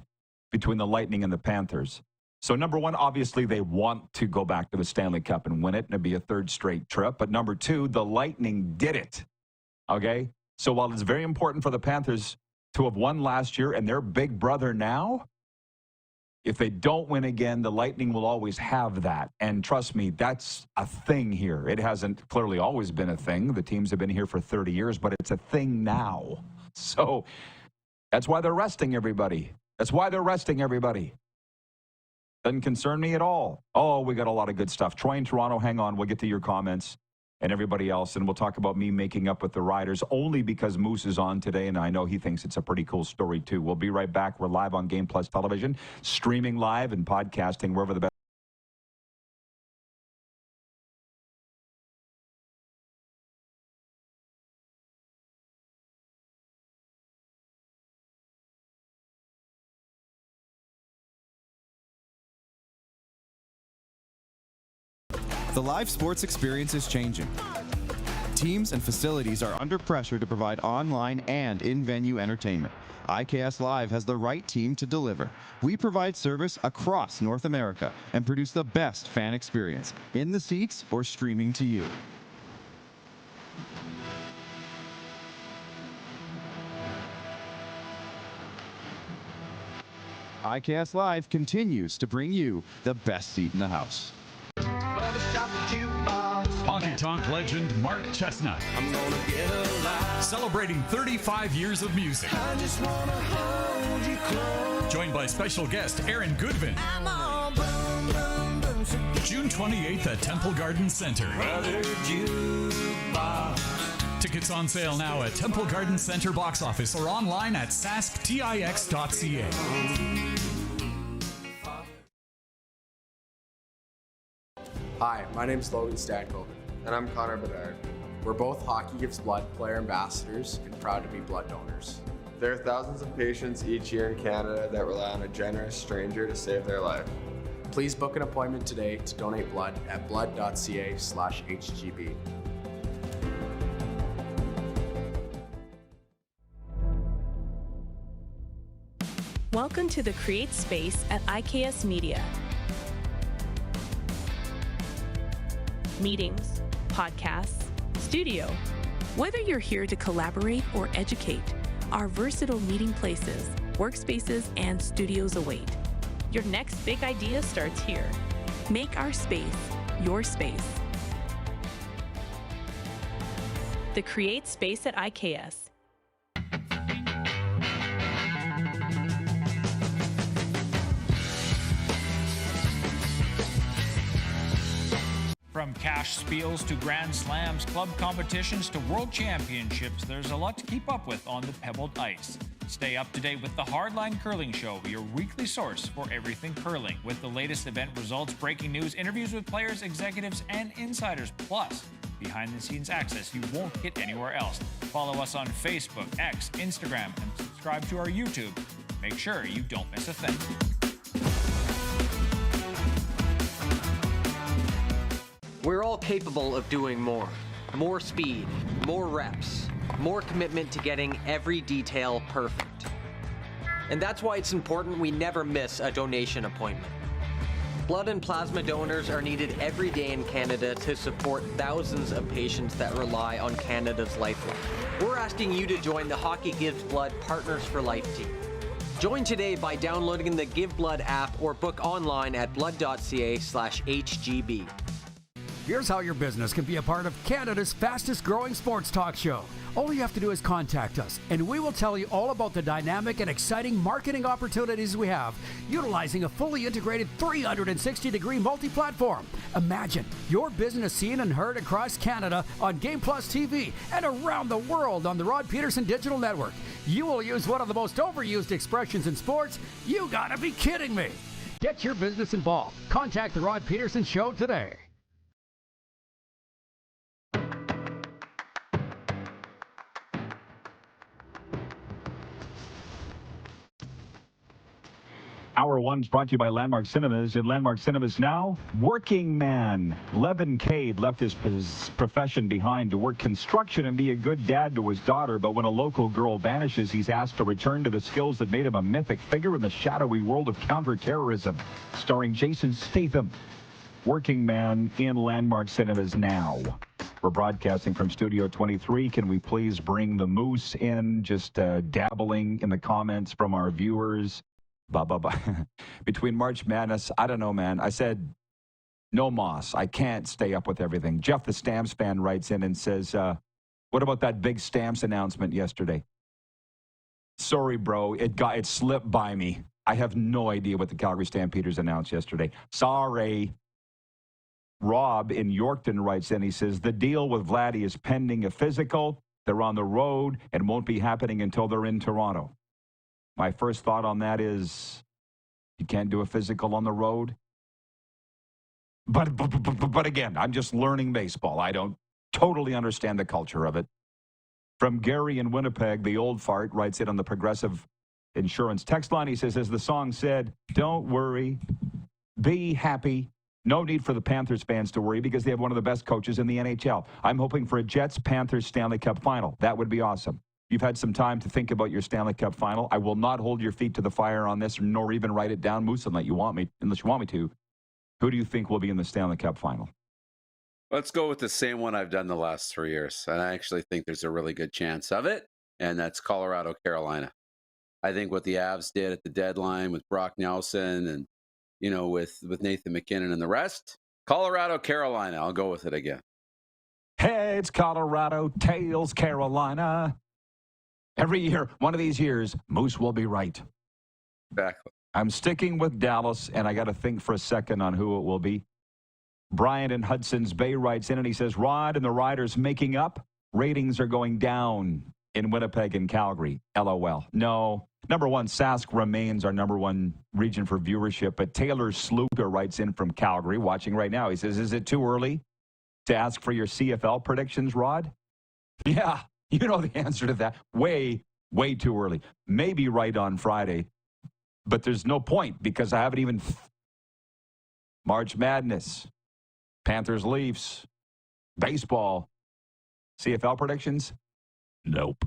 between the Lightning and the Panthers. So number one, obviously they want to go back to the Stanley Cup and win it, and it'd be a third straight trip. But number two, the Lightning did it. Okay? So while it's very important for the Panthers to have won last year and their big brother now, if they don't win again, the Lightning will always have that. And trust me, that's a thing here. It hasn't clearly always been a thing. The teams have been here for 30 years, but it's a thing now. So that's why they're resting everybody. Doesn't concern me at all. Oh, we got a lot of good stuff. Troy in Toronto, hang on. We'll get to your comments and everybody else, and we'll talk about me making up with the Riders only because Moose is on today, and I know he thinks it's a pretty cool story, too. We'll be right back. We're live on Game Plus Television, streaming live and podcasting wherever the best. The live sports experience is changing. Teams and facilities are under pressure to provide online and in-venue entertainment. IKS Live has the right team to deliver. We provide service across North America and produce the best fan experience, in the seats or streaming to you. IKS Live continues to bring you the best seat in the house. Honky Tonk legend Mark Chestnut. I'm gonna get alive. Celebrating 35 years of music. I just wanna hold you close. Joined by special guest Aaron Goodvin. I'm all boom, boom, boom. June 28th at Temple Garden Center. Tickets on sale now at Temple Garden Center box office or online at sasktix.ca. Hi, my name's Logan Stankoven. And I'm Connor Bedard. We're both Hockey Gives Blood player ambassadors and proud to be blood donors. There are thousands of patients each year in Canada that rely on a generous stranger to save their life. Please book an appointment today to donate blood at blood.ca/HGB. Welcome to the Create Space at IKS Media. Meetings, podcasts, studio. Whether you're here to collaborate or educate, our versatile meeting places, workspaces, and studios await. Your next big idea starts here. Make our space your space. The Create Space at IKS. From cash spiels to grand slams, club competitions to world championships, there's a lot to keep up with on the pebbled ice. Stay up to date with the Hardline Curling Show, your weekly source for everything curling, with the latest event results, breaking news, interviews with players, executives, and insiders, plus behind-the-scenes access you won't get anywhere else. Follow us on Facebook, X, Instagram, and subscribe to our YouTube. Make sure you don't miss a thing. We're all capable of doing more. More speed, more reps, more commitment to getting every detail perfect. And that's why it's important we never miss a donation appointment. Blood and plasma donors are needed every day in Canada to support thousands of patients that rely on Canada's lifeline. We're asking you to join the Hockey Gives Blood Partners for Life team. Join today by downloading the Give Blood app or book online at blood.ca/HGB. Here's how your business can be a part of Canada's fastest growing sports talk show. All you have to do is contact us, and we will tell you all about the dynamic and exciting marketing opportunities we have, utilizing a fully integrated 360-degree multi-platform. Imagine your business seen and heard across Canada on Game Plus TV and around the world on the Rod Pedersen Digital Network. You will use one of the most overused expressions in sports. You gotta be kidding me. Get your business involved. Contact the Rod Pedersen Show today. Hour one's brought to you by Landmark Cinemas. In Landmark Cinemas now, working man. Levin Cade left his profession behind to work construction and be a good dad to his daughter, but when a local girl vanishes, he's asked to return to the skills that made him a mythic figure in the shadowy world of counterterrorism. Starring Jason Statham. Working man in Landmark Cinemas now. We're broadcasting from Studio 23. Can we please bring the Moose in? Just dabbling in the comments from our viewers. Between March Madness, I don't know, man. I said, no Moss. I can't stay up with everything. Jeff, the Stamps fan, writes in and says, what about that big Stamps announcement yesterday? Sorry, bro. It slipped by me. I have no idea what the Calgary Stampeders announced yesterday. Sorry. Rob in Yorkton writes in, he says, the deal with Vladdy is pending a physical. They're on the road and won't be happening until they're in Toronto. My first thought on that is you can't do a physical on the road. But again, I'm just learning baseball. I don't totally understand the culture of it. From Gary in Winnipeg, the old fart writes it on the Progressive Insurance text line. He says, as the song said, don't worry, be happy. No need for the Panthers fans to worry because they have one of the best coaches in the NHL. I'm hoping for a Jets-Panthers Stanley Cup final. That would be awesome. You've had some time to think about your Stanley Cup final. I will not hold your feet to the fire on this, nor even write it down, Moose, unless you want me to. Who do you think will be in the Stanley Cup final? Let's go with the same one I've done the last 3 years. And I actually think there's a really good chance of it. And that's Colorado, Carolina. I think what the Avs did at the deadline with Brock Nelson and, with Nathan McKinnon and the rest, Colorado, Carolina. I'll go with it again. Heads, Colorado, tails, Carolina. Every year, one of these years, Moose will be right. Exactly. I'm sticking with Dallas, and I got to think for a second on who it will be. Brian in Hudson's Bay writes in, and he says, Rod and the Riders making up. Ratings are going down in Winnipeg and Calgary. LOL. No. Number one, Sask remains our number one region for viewership, but Taylor Sluka writes in from Calgary, watching right now. He says, is it too early to ask for your CFL predictions, Rod? Yeah. You know the answer to that. Way, way too early. Maybe right on Friday, but there's no point because I haven't even... March Madness, Panthers, Leafs, baseball, CFL predictions? Nope.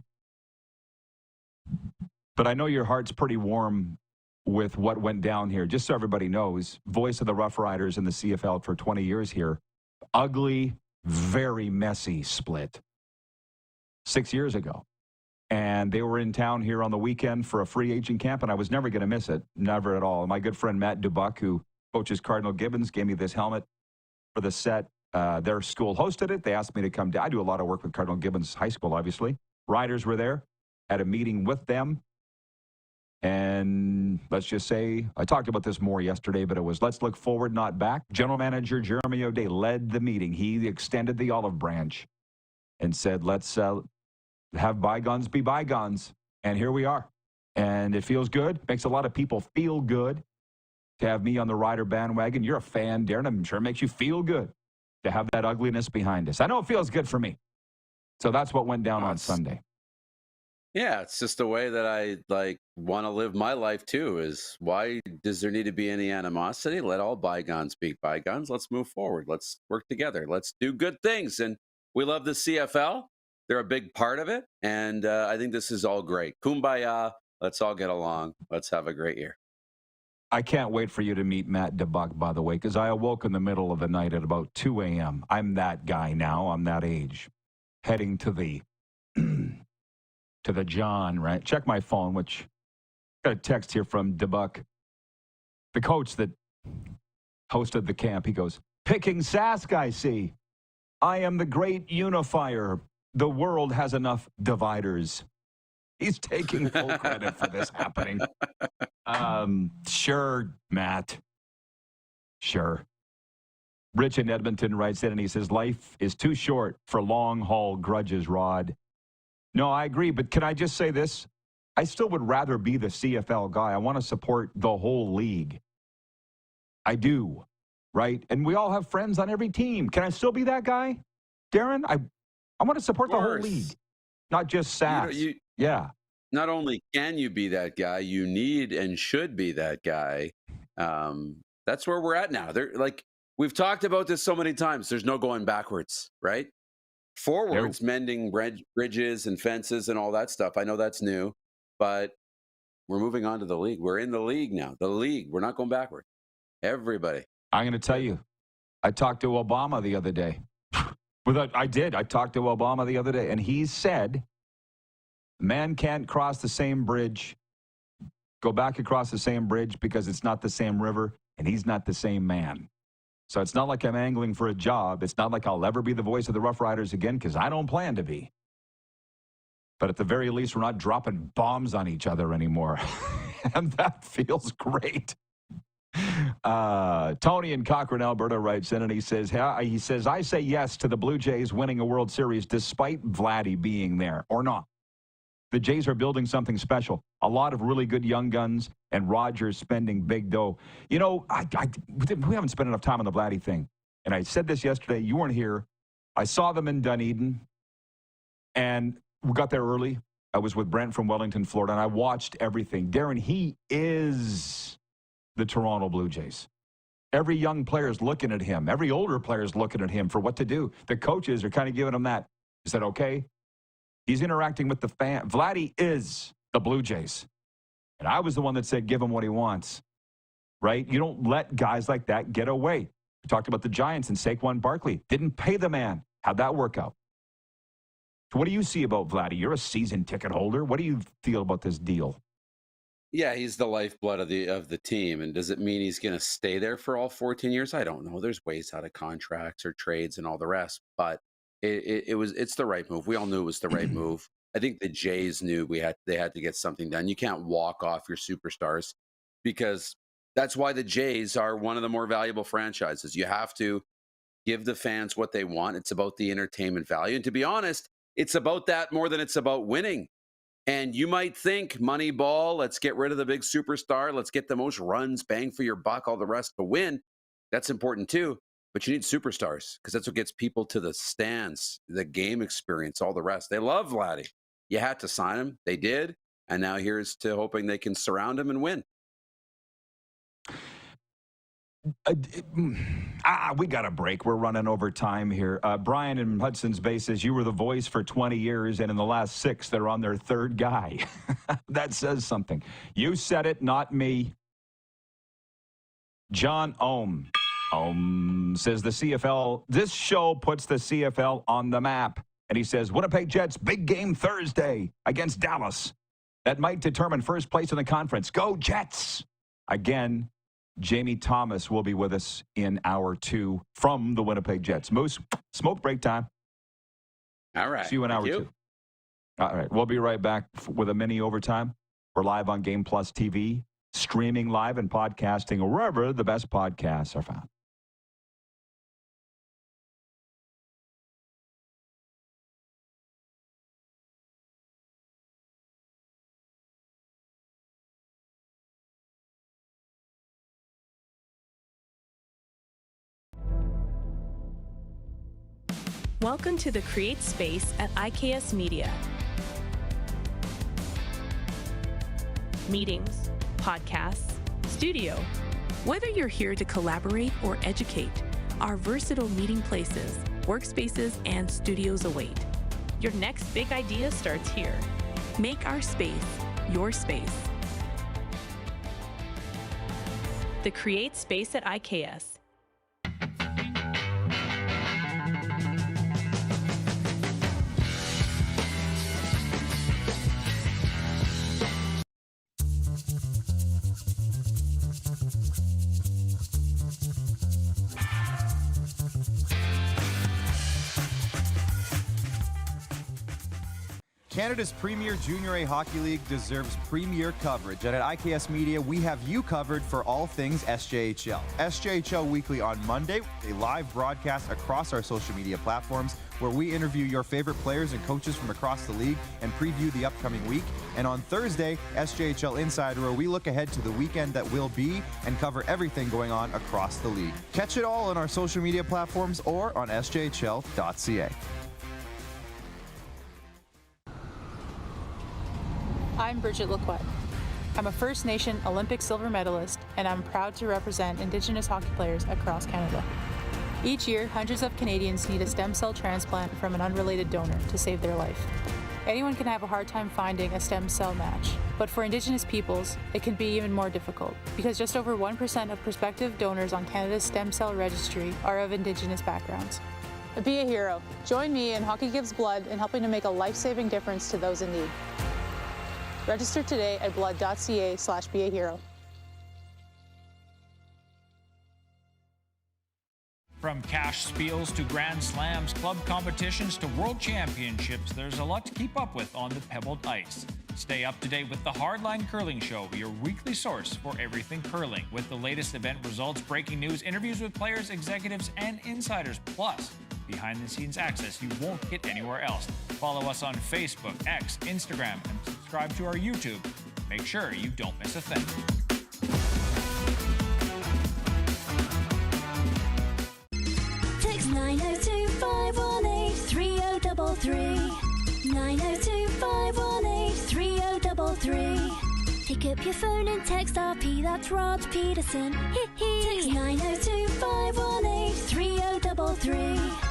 But I know your heart's pretty warm with what went down here. Just so everybody knows, voice of the Rough Riders in the CFL for 20 years here. Ugly, very messy split. 6 years ago. And they were in town here on the weekend for a free agent camp, and I was never going to miss it. Never at all. My good friend Matt Dubuck, who coaches Cardinal Gibbons, gave me this helmet for the set. Their school hosted it. They asked me to come down. I do a lot of work with Cardinal Gibbons High School, obviously. Riders were there. Had a meeting with them. And let's just say, I talked about this more yesterday, but it was let's look forward, not back. General Manager Jeremy O'Day led the meeting. He extended the olive branch and said, let's have bygones be bygones. And here we are. And it feels good. Makes a lot of people feel good to have me on the Rider bandwagon. You're a fan, Darren. I'm sure it makes you feel good to have that ugliness behind us. I know it feels good for me. So that's what went down on Sunday. Yeah, it's just the way that I want to live my life too. Is why does there need to be any animosity? Let all bygones be bygones. Let's move forward. Let's work together. Let's do good things. And we love the CFL. They're a big part of it, and I think this is all great. Kumbaya. Let's all get along. Let's have a great year. I can't wait for you to meet Matt DeBuck, by the way, because I awoke in the middle of the night at about 2 a.m. I'm that guy now. I'm that age. Heading to the to the John, right? Check my phone, which got a text here from DeBuck, the coach that hosted the camp. He goes, "Picking Sask, I see. I am the great unifier. The world has enough dividers." He's taking full credit for this happening. Sure, Matt. Sure. Rich in Edmonton writes in and he says, life is too short for long-haul grudges, Rod. No, I agree, but can I just say this? I still would rather be the CFL guy. I want to support the whole league. I do, right? And we all have friends on every team. Can I still be that guy, Darren? I want to support the whole league, not just SAS. Yeah. Not only can you be that guy, you need and should be that guy. That's where we're at now. We've talked about this so many times. There's no going backwards, right? Forwards, mending bridges and fences and all that stuff. I know that's new, but we're moving on to the league. We're in the league now. The league. We're not going backward. Everybody. I'm going to tell you, I talked to Obama the other day. I talked to Obama the other day, and he said, man can't cross the same bridge, go back across the same bridge because it's not the same river, and he's not the same man. So it's not like I'm angling for a job. It's not like I'll ever be the voice of the Rough Riders again because I don't plan to be. But at the very least, we're not dropping bombs on each other anymore. And that feels great. Tony in Cochrane, Alberta writes in and he says, I say yes to the Blue Jays winning a World Series despite Vladdy being there or not. The Jays are building something special. A lot of really good young guns, and Rogers spending big dough. You know, we haven't spent enough time on the Vladdy thing. And I said this yesterday. You weren't here. I saw them in Dunedin, and we got there early. I was with Brent from Wellington, Florida, and I watched everything. Darren, he is the Toronto Blue Jays. Every young player is looking at him. Every older player is looking at him for what to do. The coaches are kind of giving him that. Is that okay? He's interacting with the fan. Vladdy is the Blue Jays. And I was the one that said, give him what he wants. Right? You don't let guys like that get away. We talked about the Giants and Saquon Barkley. Didn't pay the man. How'd that work out? So what do you see about Vladdy? You're a season ticket holder. What do you feel about this deal? Yeah, he's the lifeblood of the team. And does it mean he's going to stay there for all 14 years? I don't know. There's ways out of contracts or trades and all the rest. But it's the right move. We all knew it was the right move. I think the Jays knew they had to get something done. You can't walk off your superstars because that's why the Jays are one of the more valuable franchises. You have to give the fans what they want. It's about the entertainment value. And to be honest, it's about that more than it's about winning. And you might think Moneyball, let's get rid of the big superstar. Let's get the most runs, bang for your buck, all the rest to win. That's important too. But you need superstars because that's what gets people to the stands, the game experience, all the rest. They love Vladdy. You had to sign him. They did. And now here's to hoping they can surround him and win. We got a break. We're running over time here. Brian in Hudson's Bay says, you were the voice for 20 years, and in the last 6, they're on their third guy. That says something. You said it, not me. John Ohm says the CFL, this show puts the CFL on the map. And he says, Winnipeg Jets, big game Thursday against Dallas. That might determine first place in the conference. Go Jets! Again, Jamie Thomas will be with us in hour 2 from the Winnipeg Jets. Moose, smoke break time. All right. See you in hour 2. All right. We'll be right back with a mini overtime. We're live on Game Plus TV, streaming live and podcasting wherever the best podcasts are found. Welcome to the Create Space at IKS Media. meetings, podcasts, studio. Whether you're here to collaborate or educate, our versatile meeting places, workspaces, and studios await. Your next big idea starts here. Make our space your space. The Create Space at IKS. Canada's premier Junior A Hockey League deserves premier coverage, and at IKS Media, we have you covered for all things SJHL. SJHL Weekly on Monday, a live broadcast across our social media platforms where we interview your favorite players and coaches from across the league and preview the upcoming week. And on Thursday, SJHL Insider, where we look ahead to the weekend that will be and cover everything going on across the league. Catch it all on our social media platforms or on sjhl.ca. I'm Bridget Lacquette. I'm a First Nation Olympic silver medalist, and I'm proud to represent Indigenous hockey players across Canada. Each year, hundreds of Canadians need a stem cell transplant from an unrelated donor to save their life. Anyone can have a hard time finding a stem cell match, but for Indigenous peoples, it can be even more difficult because just over 1% of prospective donors on Canada's stem cell registry are of Indigenous backgrounds. Be a hero. Join me in Hockey Gives Blood in helping to make a life-saving difference to those in need. Register today at blood.ca/beahero. From cash spiels to grand slams, club competitions to world championships, there's a lot to keep up with on the pebbled ice. Stay up to date with the Hardline Curling Show, your weekly source for everything curling, with the latest event results, breaking news, interviews with players, executives, and insiders, plus behind-the-scenes access you won't get anywhere else. Follow us on Facebook, X, Instagram, and subscribe to our YouTube. Make sure you don't miss a thing. Text 902-518-3033. 902-518-3033. Pick up your phone and text RP, that's Rod Pedersen. Text 902-518-3033.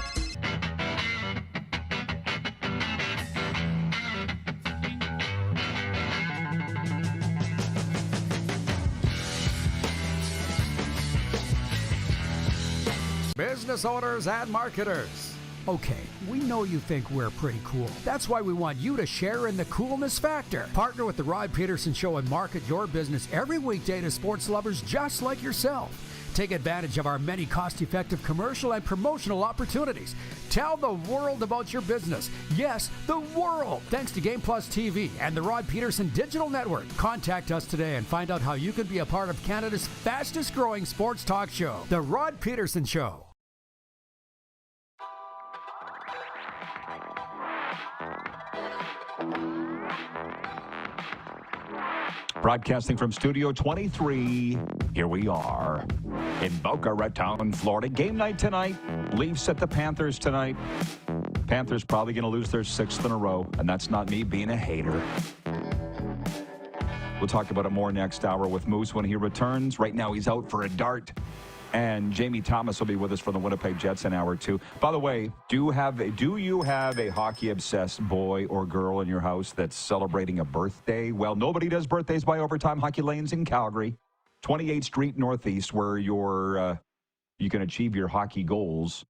Business owners and marketers. Okay, we know you think we're pretty cool. That's why we want you to share in the coolness factor. Partner with the Rod Pedersen Show and market your business every weekday to sports lovers just like yourself. Take advantage of our many cost-effective commercial and promotional opportunities. Tell the world about your business. Yes, the world. Thanks to Game Plus TV and the Rod Pedersen Digital Network. Contact us today and find out how you can be a part of Canada's fastest-growing sports talk show, The Rod Pedersen Show. Broadcasting from Studio 23, here we are in Boca Raton, Florida. Game night tonight. Leafs at the Panthers tonight. Panthers probably going to lose their 6th in a row, and that's not me being a hater. We'll talk about it more next hour with Moose when he returns. Right now, he's out for a dart. And Jamie Thomas will be with us for the Winnipeg Jets in hour 2. By the way, do you have a hockey-obsessed boy or girl in your house that's celebrating a birthday? Well, nobody does birthdays by Overtime Hockey Lanes in Calgary, 28th Street Northeast, where you can achieve your hockey goals.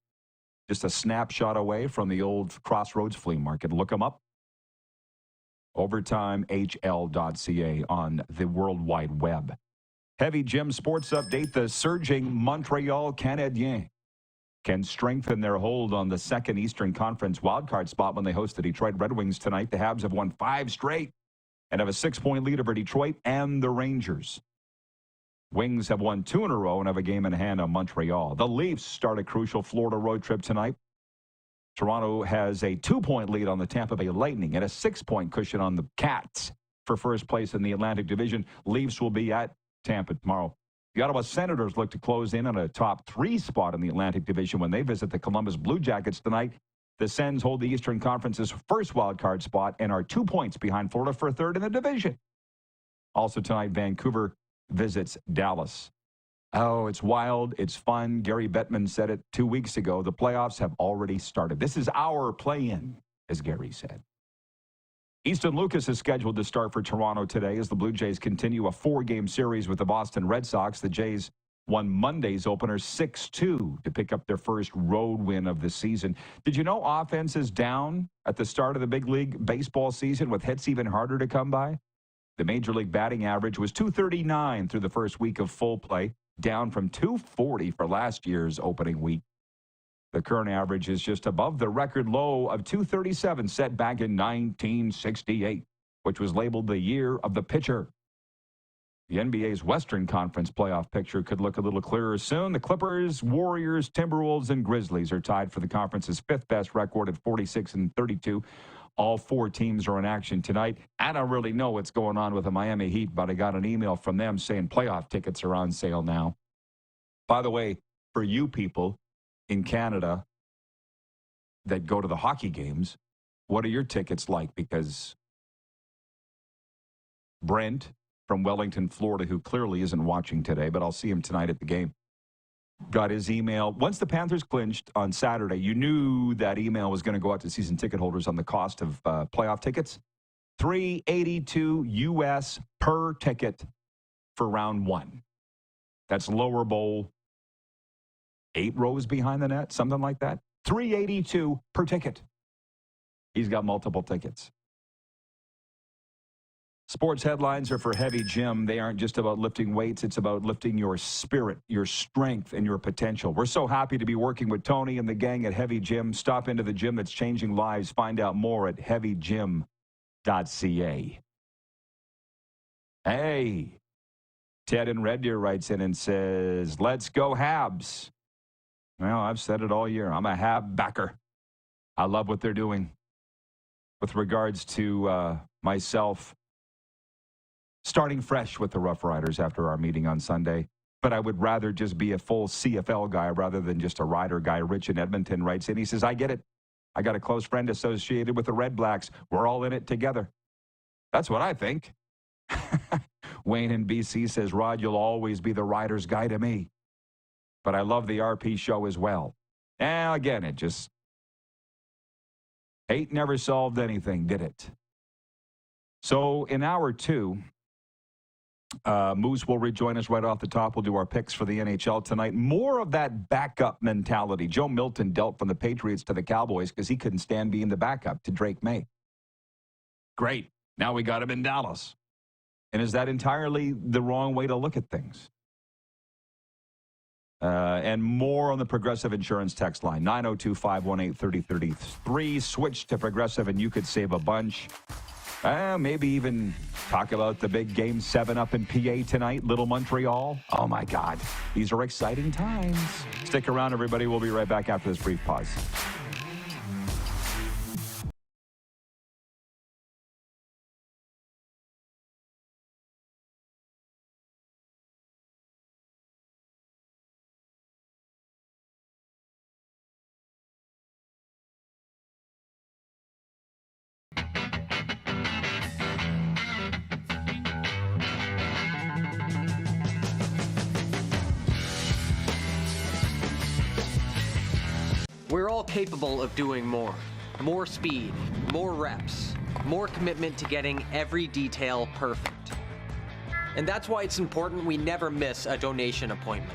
Just a snapshot away from the old Crossroads Flea Market. Look them up. OvertimeHL.ca on the World Wide Web. Heavy Gym Sports Update. The surging Montreal Canadiens can strengthen their hold on the second Eastern Conference wildcard spot when they host the Detroit Red Wings tonight. The Habs have won 5 straight and have a 6-point lead over Detroit and the Rangers. Wings have won 2 in a row and have a game in hand on Montreal. The Leafs start a crucial Florida road trip tonight. Toronto has a 2-point lead on the Tampa Bay Lightning and a 6-point cushion on the Cats for first place in the Atlantic Division. Leafs will be at Tampa tomorrow. The Ottawa Senators look to close in on a top 3 spot in the Atlantic Division when they visit the Columbus Blue Jackets tonight. The Sens hold the Eastern Conference's first wild card spot and are 2 points behind Florida for 3rd in the division. Also tonight, Vancouver visits Dallas. Oh, it's wild. It's fun. Gary Bettman said it 2 weeks ago. The playoffs have already started. This is our play-in, as Gary said. Easton Lucas is scheduled to start for Toronto today as the Blue Jays continue a 4-game series with the Boston Red Sox. The Jays won Monday's opener 6-2 to pick up their first road win of the season. Did you know offense is down at the start of the big league baseball season with hits even harder to come by? The Major League batting average was .239 through the first week of full play, down from .240 for last year's opening week. The current average is just above the record low of .237 set back in 1968, which was labeled the year of the pitcher. The NBA's Western Conference playoff picture could look a little clearer soon. The Clippers, Warriors, Timberwolves, and Grizzlies are tied for the conference's fifth best record at 46-32. All four teams are in action tonight. I don't really know what's going on with the Miami Heat, but I got an email from them saying playoff tickets are on sale now. By the way, for you people in Canada that go to the hockey games, what are your tickets like? Because Brent from Wellington, Florida, who clearly isn't watching today, but I'll see him tonight at the game, got his email. Once the Panthers clinched on Saturday, you knew that email was going to go out to season ticket holders on the cost of playoff tickets. $382 US per ticket for round one. That's lower bowl, 8 rows behind the net, something like that. $382 per ticket. He's got multiple tickets. Sports headlines are for Heavy Gym. They aren't just about lifting weights. It's about lifting your spirit, your strength, and your potential. We're so happy to be working with Tony and the gang at Heavy Gym. Stop into the gym that's changing lives. Find out more at heavygym.ca. Hey, Ted in Red Deer writes in and says, let's go Habs. Well, I've said it all year. I'm a Hab backer. I love what they're doing. With regards to myself, starting fresh with the Rough Riders after our meeting on Sunday. But I would rather just be a full CFL guy rather than just a rider guy. Rich in Edmonton writes in. He says, I get it. I got a close friend associated with the Red Blacks. We're all in it together. That's what I think. Wayne in BC says, Rod, you'll always be the Riders guy to me. But I love the RP show as well. And again, it just... hate never solved anything, did it? So in hour two... Moose will rejoin us right off the top. We'll do our picks for the NHL tonight. More of that backup mentality. Joe Milton dealt from the Patriots to the Cowboys because he couldn't stand being the backup to Drake May. Great. Now we got him in Dallas. And is that entirely the wrong way to look at things? And more on the Progressive Insurance text line. 902-518-3033. Switch to Progressive and you could save a bunch. Maybe even talk about the big Game 7 up in PA tonight, Little Montreal. Oh, my God. These are exciting times. Stick around, everybody. We'll be right back after this brief pause. We're all capable of doing more. More speed, more reps, more commitment to getting every detail perfect. And that's why it's important we never miss a donation appointment.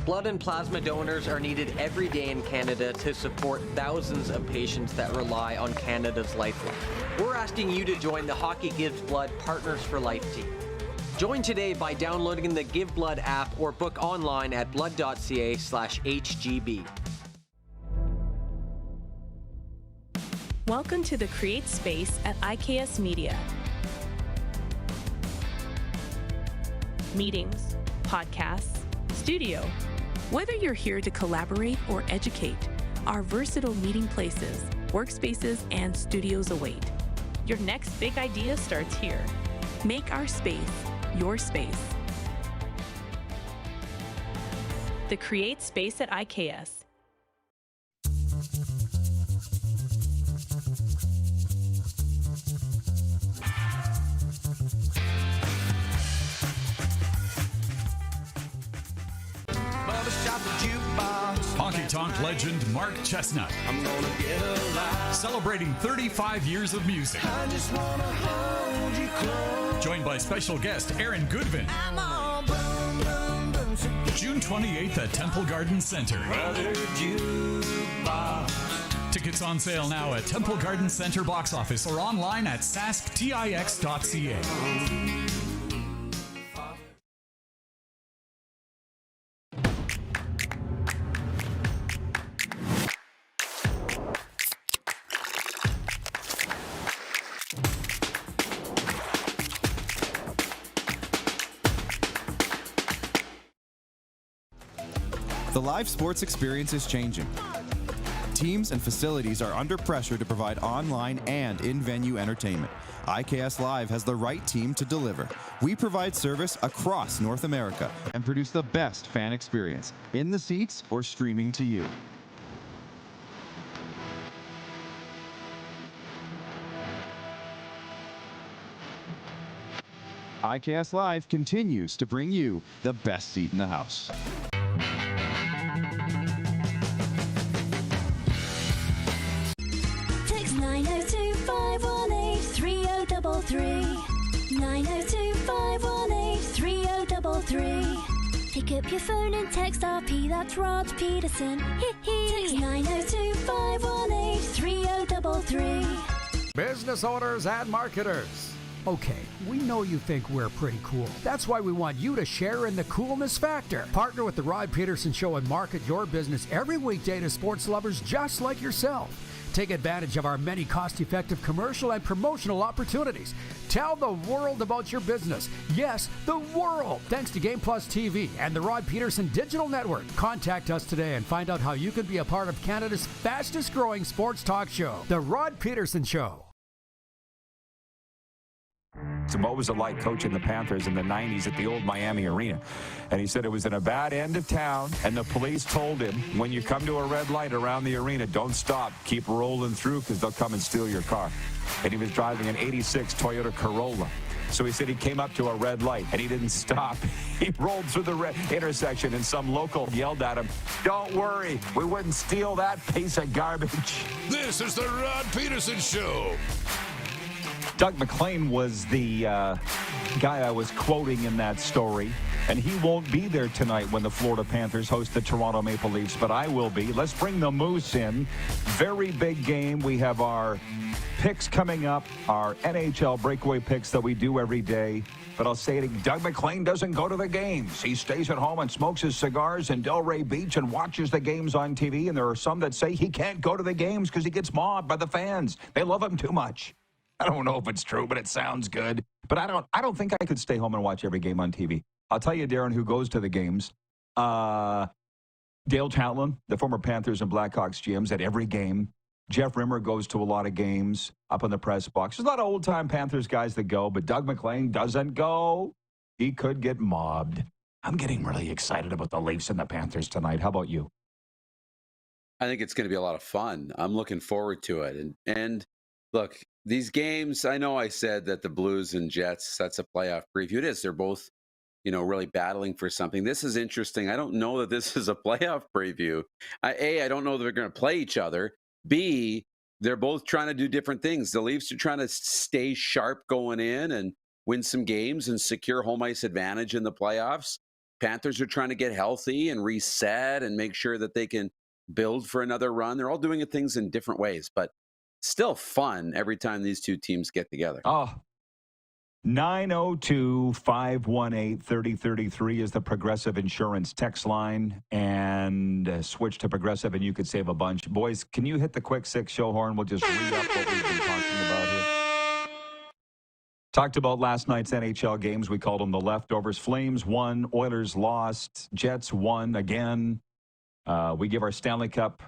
Blood and plasma donors are needed every day in Canada to support thousands of patients that rely on Canada's lifeline. We're asking you to join the Hockey Gives Blood Partners for Life team. Join today by downloading the Give Blood app or book online at blood.ca/HGB. Welcome to the Create Space at IKS Media. Meetings, podcasts, studio. Whether you're here to collaborate or educate, our versatile meeting places, workspaces, and studios await. Your next big idea starts here. Make our space your space. The Create Space at IKS. Honky Tonk legend Mark Chestnut. Celebrating 35 years of music. Joined by special guest Aaron Goodvin. June 28th at Temple Garden Center. Tickets on sale now at Temple Garden Center box office or online at sasktix.ca. The live sports experience is changing. Teams and facilities are under pressure to provide online and in-venue entertainment. IKS Live has the right team to deliver. We provide service across North America and produce the best fan experience, in the seats or streaming to you. IKS Live continues to bring you the best seat in the house. Text 902-518-3033. 902-518-3033. Pick up your phone and text RP, that's Rod Pedersen. Text 902-518-3033. Business owners and marketers. Okay, we know you think we're pretty cool. That's why we want you to share in the coolness factor. Partner with the Rod Pedersen Show and market your business every weekday to sports lovers just like yourself. Take advantage of our many cost-effective commercial and promotional opportunities. Tell the world about your business. Yes, the world. Thanks to Game Plus TV and the Rod Pedersen Digital Network. Contact us today and find out how you can be a part of Canada's fastest-growing sports talk show, The Rod Pedersen Show. So what was it like coaching the Panthers in the 90s at the old Miami Arena? And he said it was in a bad end of town, and the police told him, when you come to a red light around the arena, don't stop. Keep rolling through because they'll come and steal your car. And he was driving an 86 Toyota Corolla. So he said he came up to a red light, and he didn't stop. He rolled through the intersection, and some local yelled at him, "Don't worry, we wouldn't steal that piece of garbage." This is the Rod Pedersen Show. Doug McLean was the guy I was quoting in that story, and he won't be there tonight when the Florida Panthers host the Toronto Maple Leafs, but I will be. Let's bring the Moose in. Very big game. We have our picks coming up, our NHL breakaway picks that we do every day. But I'll say it again, Doug McLean doesn't go to the games. He stays at home and smokes his cigars in Delray Beach and watches the games on TV, and there are some that say he can't go to the games because he gets mobbed by the fans. They love him too much. I don't know if it's true, but it sounds good. But I don't think I could stay home and watch every game on TV. I'll tell you, Darren, who goes to the games. Dale Tatlin, the former Panthers and Blackhawks GMs, at every game. Jeff Rimmer goes to a lot of games up in the press box. There's a lot of old-time Panthers guys that go, but Doug McLean doesn't go. He could get mobbed. I'm getting really excited about the Leafs and the Panthers tonight. How about you? I think it's going to be a lot of fun. I'm looking forward to it. And look, these games, I know I said that the Blues and Jets, that's a playoff preview. It is. They're both, really battling for something. This is interesting. I don't know that this is a playoff preview. I don't know that they're going to play each other. B, they're both trying to do different things. The Leafs are trying to stay sharp going in and win some games and secure home ice advantage in the playoffs. Panthers are trying to get healthy and reset and make sure that they can build for another run. They're all doing things in different ways, but still fun every time these two teams get together. 902-518-3033 is the Progressive Insurance text line, and switch to Progressive and you could save a bunch. Boys, can you hit the quick six show horn? We'll just read up what we've been talking about here. Talked about last night's NHL games. We called them the leftovers. Flames won, Oilers lost, Jets won again. We give our Stanley Cup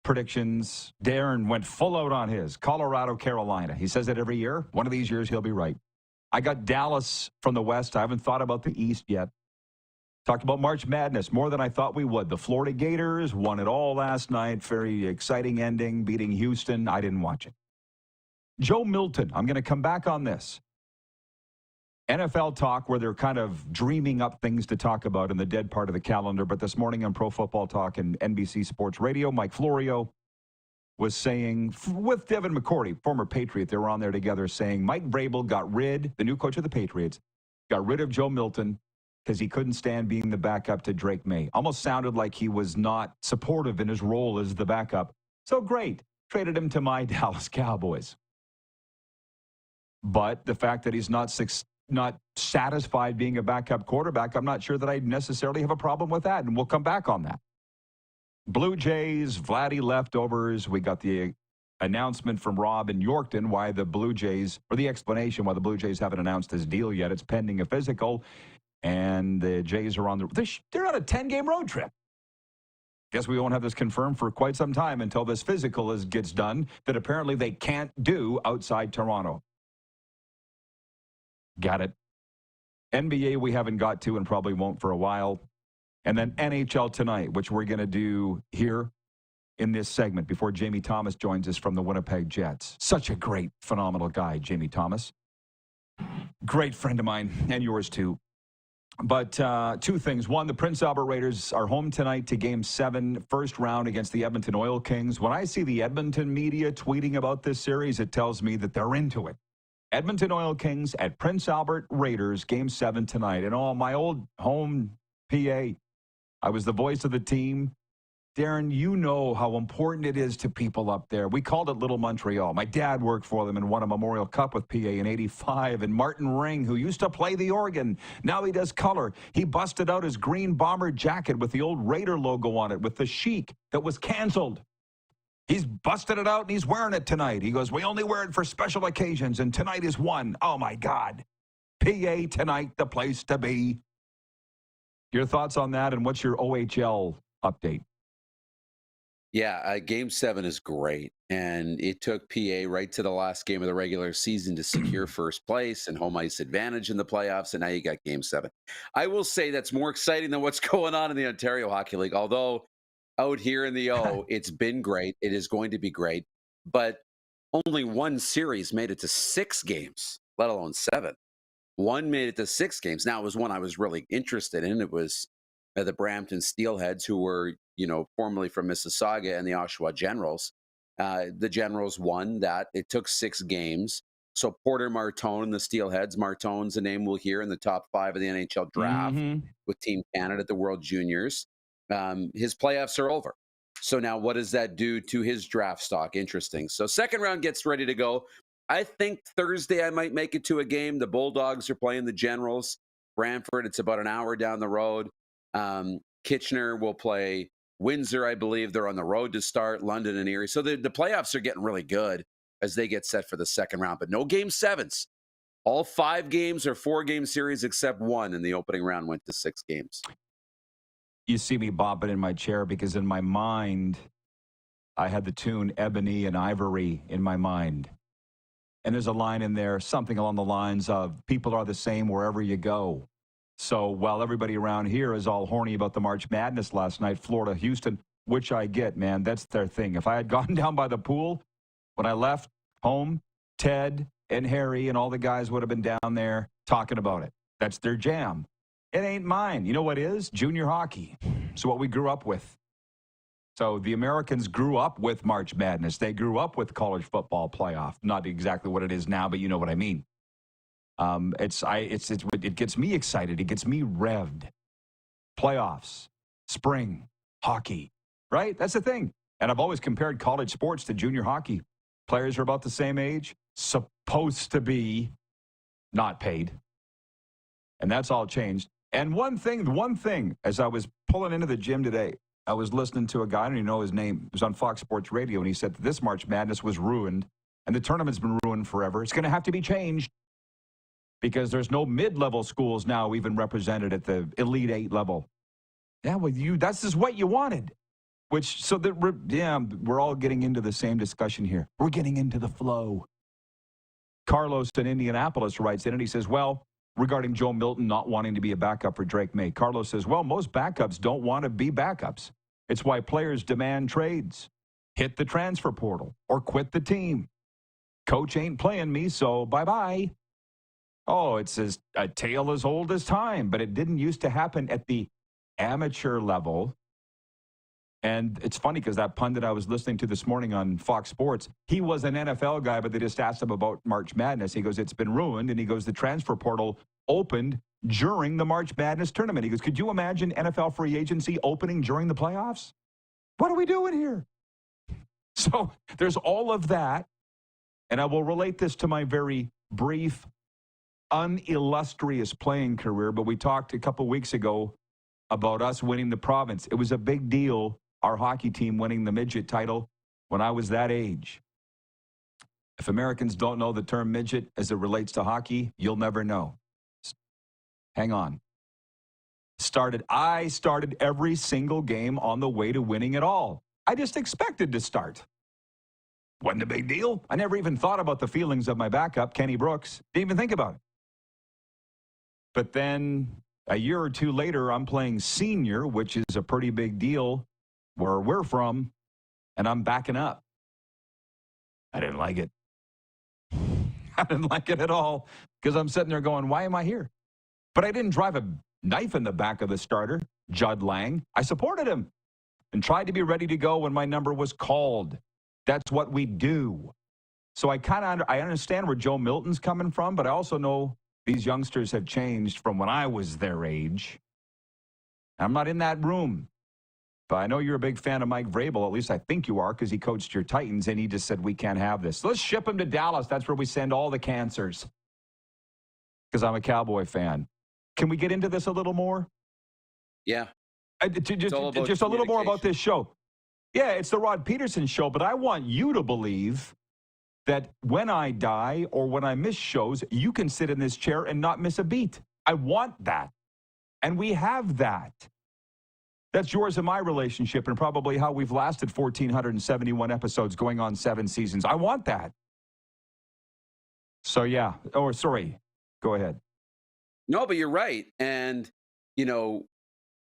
predictions. Darren went full out on his. Colorado, Carolina. He says it every year. One of these years, he'll be right. I got Dallas from the West. I haven't thought about the East yet. Talked about March Madness more than I thought we would. The Florida Gators won it all last night. Very exciting ending, beating Houston. I didn't watch it. Joe Milton. I'm going to come back on this. NFL talk, where they're kind of dreaming up things to talk about in the dead part of the calendar. But this morning on Pro Football Talk and NBC Sports Radio, Mike Florio was saying, with Devin McCourty, former Patriot, they were on there together, saying Mike Vrabel the new coach of the Patriots, got rid of Joe Milton because he couldn't stand being the backup to Drake May. Almost sounded like he was not supportive in his role as the backup. So great. Traded him to my Dallas Cowboys. But the fact that he's not satisfied being a backup quarterback, I'm not sure that I necessarily have a problem with that, and we'll come back on that. Blue Jays, Vladdy leftovers. We got the announcement from Rob in Yorkton why the Blue Jays, or the explanation why the Blue Jays haven't announced his deal yet. It's pending a physical, and the Jays are on they're on a 10-game road trip. Guess we won't have this confirmed for quite some time until this physical gets done that apparently they can't do outside Toronto. Got it. NBA we haven't got to and probably won't for a while. And then NHL tonight, which we're going to do here in this segment before Jamie Thomas joins us from the Winnipeg Jets. Such a great, phenomenal guy, Jamie Thomas. Great friend of mine, and yours too. But two things. One, the Prince Albert Raiders are home tonight to Game 7, first round against the Edmonton Oil Kings. When I see the Edmonton media tweeting about this series, it tells me that they're into it. Edmonton Oil Kings at Prince Albert Raiders, Game 7 tonight. And my old home PA, I was the voice of the team. Darren, you know how important it is to people up there. We called it Little Montreal. My dad worked for them and won a Memorial Cup with PA in '85. And Martin Ring, who used to play the organ, now he does color. He busted out his green bomber jacket with the old Raider logo on it with the chic that was canceled. He's busted it out and he's wearing it tonight. He goes, we only wear it for special occasions, and tonight is one. Oh, my God. PA tonight, the place to be. Your thoughts on that, and what's your OHL update? Yeah, Game 7 is great, and it took PA right to the last game of the regular season to secure first place and home ice advantage in the playoffs, and now you got Game 7. I will say that's more exciting than what's going on in the Ontario Hockey League, although out here in the O, it's been great. It is going to be great, but only one series made it to 6 games, let alone 7. One made it to 6 games. Now, it was one I was really interested in. It was the Brampton Steelheads, who were, formerly from Mississauga, and the Oshawa Generals. The Generals won that. It took 6 games. So Porter Martone, the Steelheads. Martone's a name we'll hear in the top 5 of the NHL draft with Team Canada at the World Juniors. His playoffs are over. So now what does that do to his draft stock? Interesting. So second round gets ready to go. I think Thursday I might make it to a game. The Bulldogs are playing the Generals. Brantford, it's about an hour down the road. Kitchener will play Windsor, I believe. They're on the road to start. London and Erie. So the playoffs are getting really good as they get set for the second round. But no Game 7s. All 5 games or 4-game series except one in the opening round went to 6 games. You see me bopping in my chair because in my mind, I had the tune Ebony and Ivory in my mind. And there's a line in there, something along the lines of, people are the same wherever you go. So while everybody around here is all horny about the March Madness last night, Florida, Houston, which I get, man, that's their thing. If I had gone down by the pool when I left home, Ted and Harry and all the guys would have been down there talking about it. That's their jam. It ain't mine. You know what is? Junior hockey. So what we grew up with. So the Americans grew up with March Madness. They grew up with college football playoff. Not exactly what it is now, but you know what I mean. It gets me excited. It gets me revved. Playoffs, spring, hockey, right? That's the thing. And I've always compared college sports to junior hockey. Players are about the same age, supposed to be not paid. And that's all changed. And one thing, as I was pulling into the gym today, I was listening to a guy, I don't even know his name. It was on Fox Sports Radio, and he said that this March Madness was ruined, and the tournament's been ruined forever. It's going to have to be changed because there's no mid-level schools now even represented at the Elite 8 level. Yeah, well, that's just what you wanted. We're all getting into the same discussion here. We're getting into the flow. Carlos in Indianapolis writes in, and he says, well, regarding Joe Milton not wanting to be a backup for Drake May, Carlos says, well, most backups don't want to be backups. It's why players demand trades, hit the transfer portal, or quit the team. Coach ain't playing me, so bye-bye. Oh, it's a tale as old as time, but it didn't used to happen at the amateur level. And it's funny because that pundit I was listening to this morning on Fox Sports, he was an NFL guy, but they just asked him about March Madness. He goes, it's been ruined. And he goes, the transfer portal opened during the March Madness tournament. He goes, could you imagine NFL free agency opening during the playoffs? What are we doing here? So there's all of that. And I will relate this to my very brief, unillustrious playing career. But we talked a couple weeks ago about us winning the province. It was a big deal, our hockey team winning the midget title when I was that age. If Americans don't know the term midget as it relates to hockey, you'll never know. Hang on. I started every single game on the way to winning it all. I just expected to start. Wasn't a big deal. I never even thought about the feelings of my backup, Kenny Brooks. Didn't even think about it. But then a year or two later, I'm playing senior, which is a pretty big deal where we're from, and I'm backing up. I didn't like it. I didn't like it at all because I'm sitting there going, why am I here? But I didn't drive a knife in the back of the starter, Judd Lang. I supported him and tried to be ready to go when my number was called. That's what we do. So I understand where Joe Milton's coming from, but I also know these youngsters have changed from when I was their age. I'm not in that room. But I know you're a big fan of Mike Vrabel. At least I think you are because he coached your Titans, and he just said, we can't have this. Let's ship him to Dallas. That's where we send all the cancers. Because I'm a Cowboy fan. Can we get into this a little more? Yeah. Just a little more about this show. Yeah, it's the Rod Pedersen show, but I want you to believe that when I die or when I miss shows, you can sit in this chair and not miss a beat. I want that. And we have that. That's yours and my relationship and probably how we've lasted 1,471 episodes going on 7 seasons. I want that. So, yeah. Oh, sorry. Go ahead. No, but you're right. And, you know,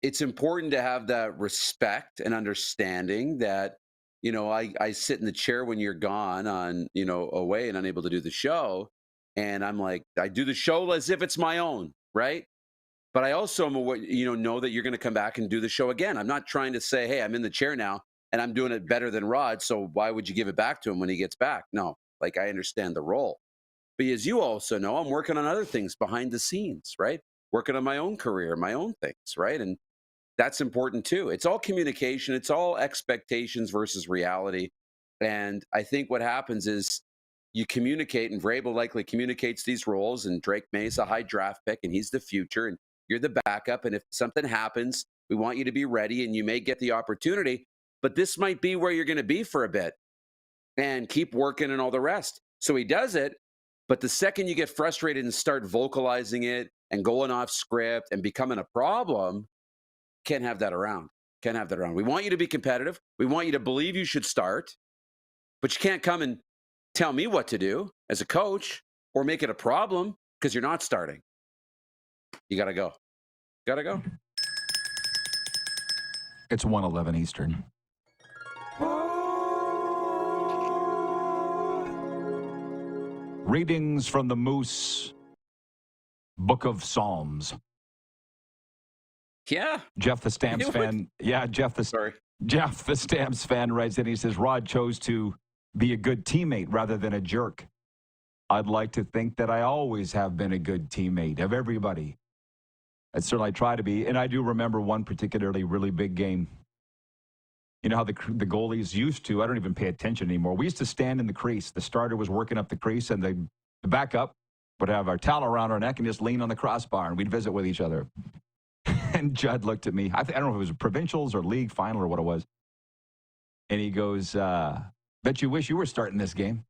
it's important to have that respect and understanding that, you know, I sit in the chair when you're gone on, you know, away and unable to do the show. And I'm like, I do the show as if it's my own, right? But I also know that you're going to come back and do the show again. I'm not trying to say, hey, I'm in the chair now and I'm doing it better than Rod, so why would you give it back to him when he gets back? No, like I understand the role. But as you also know, I'm working on other things behind the scenes, right? Working on my own career, my own things, right? And that's important too. It's all communication. It's all expectations versus reality. And I think what happens is you communicate, and Vrabel likely communicates these roles, and Drake May's a high draft pick, and he's the future, and you're the backup. And if something happens, we want you to be ready, and you may get the opportunity. But this might be where you're going to be for a bit, and keep working and all the rest. So he does it. But the second you get frustrated and start vocalizing it and going off script and becoming a problem, can't have that around. Can't have that around. We want you to be competitive. We want you to believe you should start. But you can't come and tell me what to do as a coach or make it a problem because you're not starting. You got to go. Got to go. It's 1:11 Eastern. Readings from the Moose Book of Psalms. Yeah. Jeff the Stamps fan. Yeah, Jeff the Stamps fan writes in. He says, Rod chose to be a good teammate rather than a jerk. I'd like to think that I always have been a good teammate of everybody. I certainly try to be. And I do remember one particularly really big game. You know how the goalies used to, I don't even pay attention anymore. We used to stand in the crease. The starter was working up the crease, and the backup would have our towel around our neck and just lean on the crossbar, and we'd visit with each other. And Judd looked at me. I don't know if it was provincials or league final or what it was. And he goes, bet you wish you were starting this game.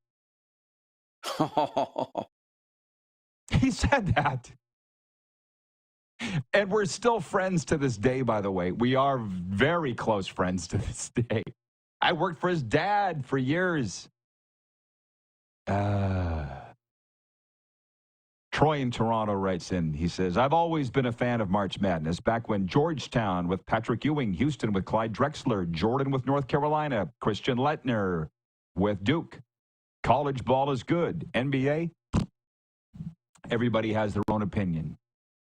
He said that. And we're still friends to this day, by the way. We are very close friends to this day. I worked for his dad for years. Troy in Toronto writes in. He says, I've always been a fan of March Madness. Back when Georgetown with Patrick Ewing, Houston with Clyde Drexler, Jordan with North Carolina, Christian Lettner with Duke. College ball is good. NBA, Everybody has their own opinion.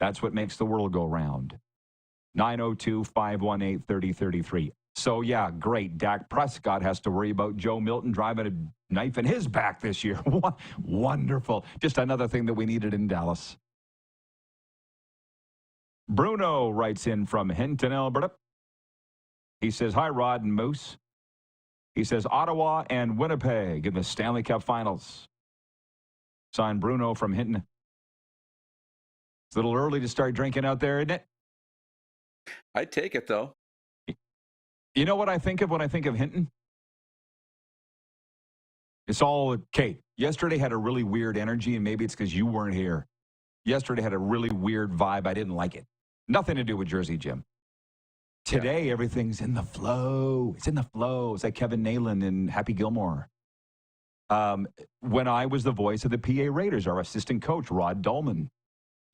That's what makes the world go round. 902-518-3033. So, yeah, great. Dak Prescott has to worry about Joe Milton driving a knife in his back this year. Wonderful. Just another thing that we needed in Dallas. Bruno writes in from Hinton, Alberta. He says, hi, Rod and Moose. He says, Ottawa and Winnipeg in the Stanley Cup Finals. Signed Bruno from Hinton. It's a little early to start drinking out there, isn't it? I'd take it, though. You know what I think of when I think of Hinton? It's all, okay, yesterday had a really weird energy, and maybe it's because you weren't here. Yesterday had a really weird vibe. I didn't like it. Nothing to do with Jersey Jim. Today, everything's in the flow. It's in the flow. It's like Kevin Nealon in Happy Gilmore. When I was the voice of the PA Raiders, our assistant coach, Rod Dolman,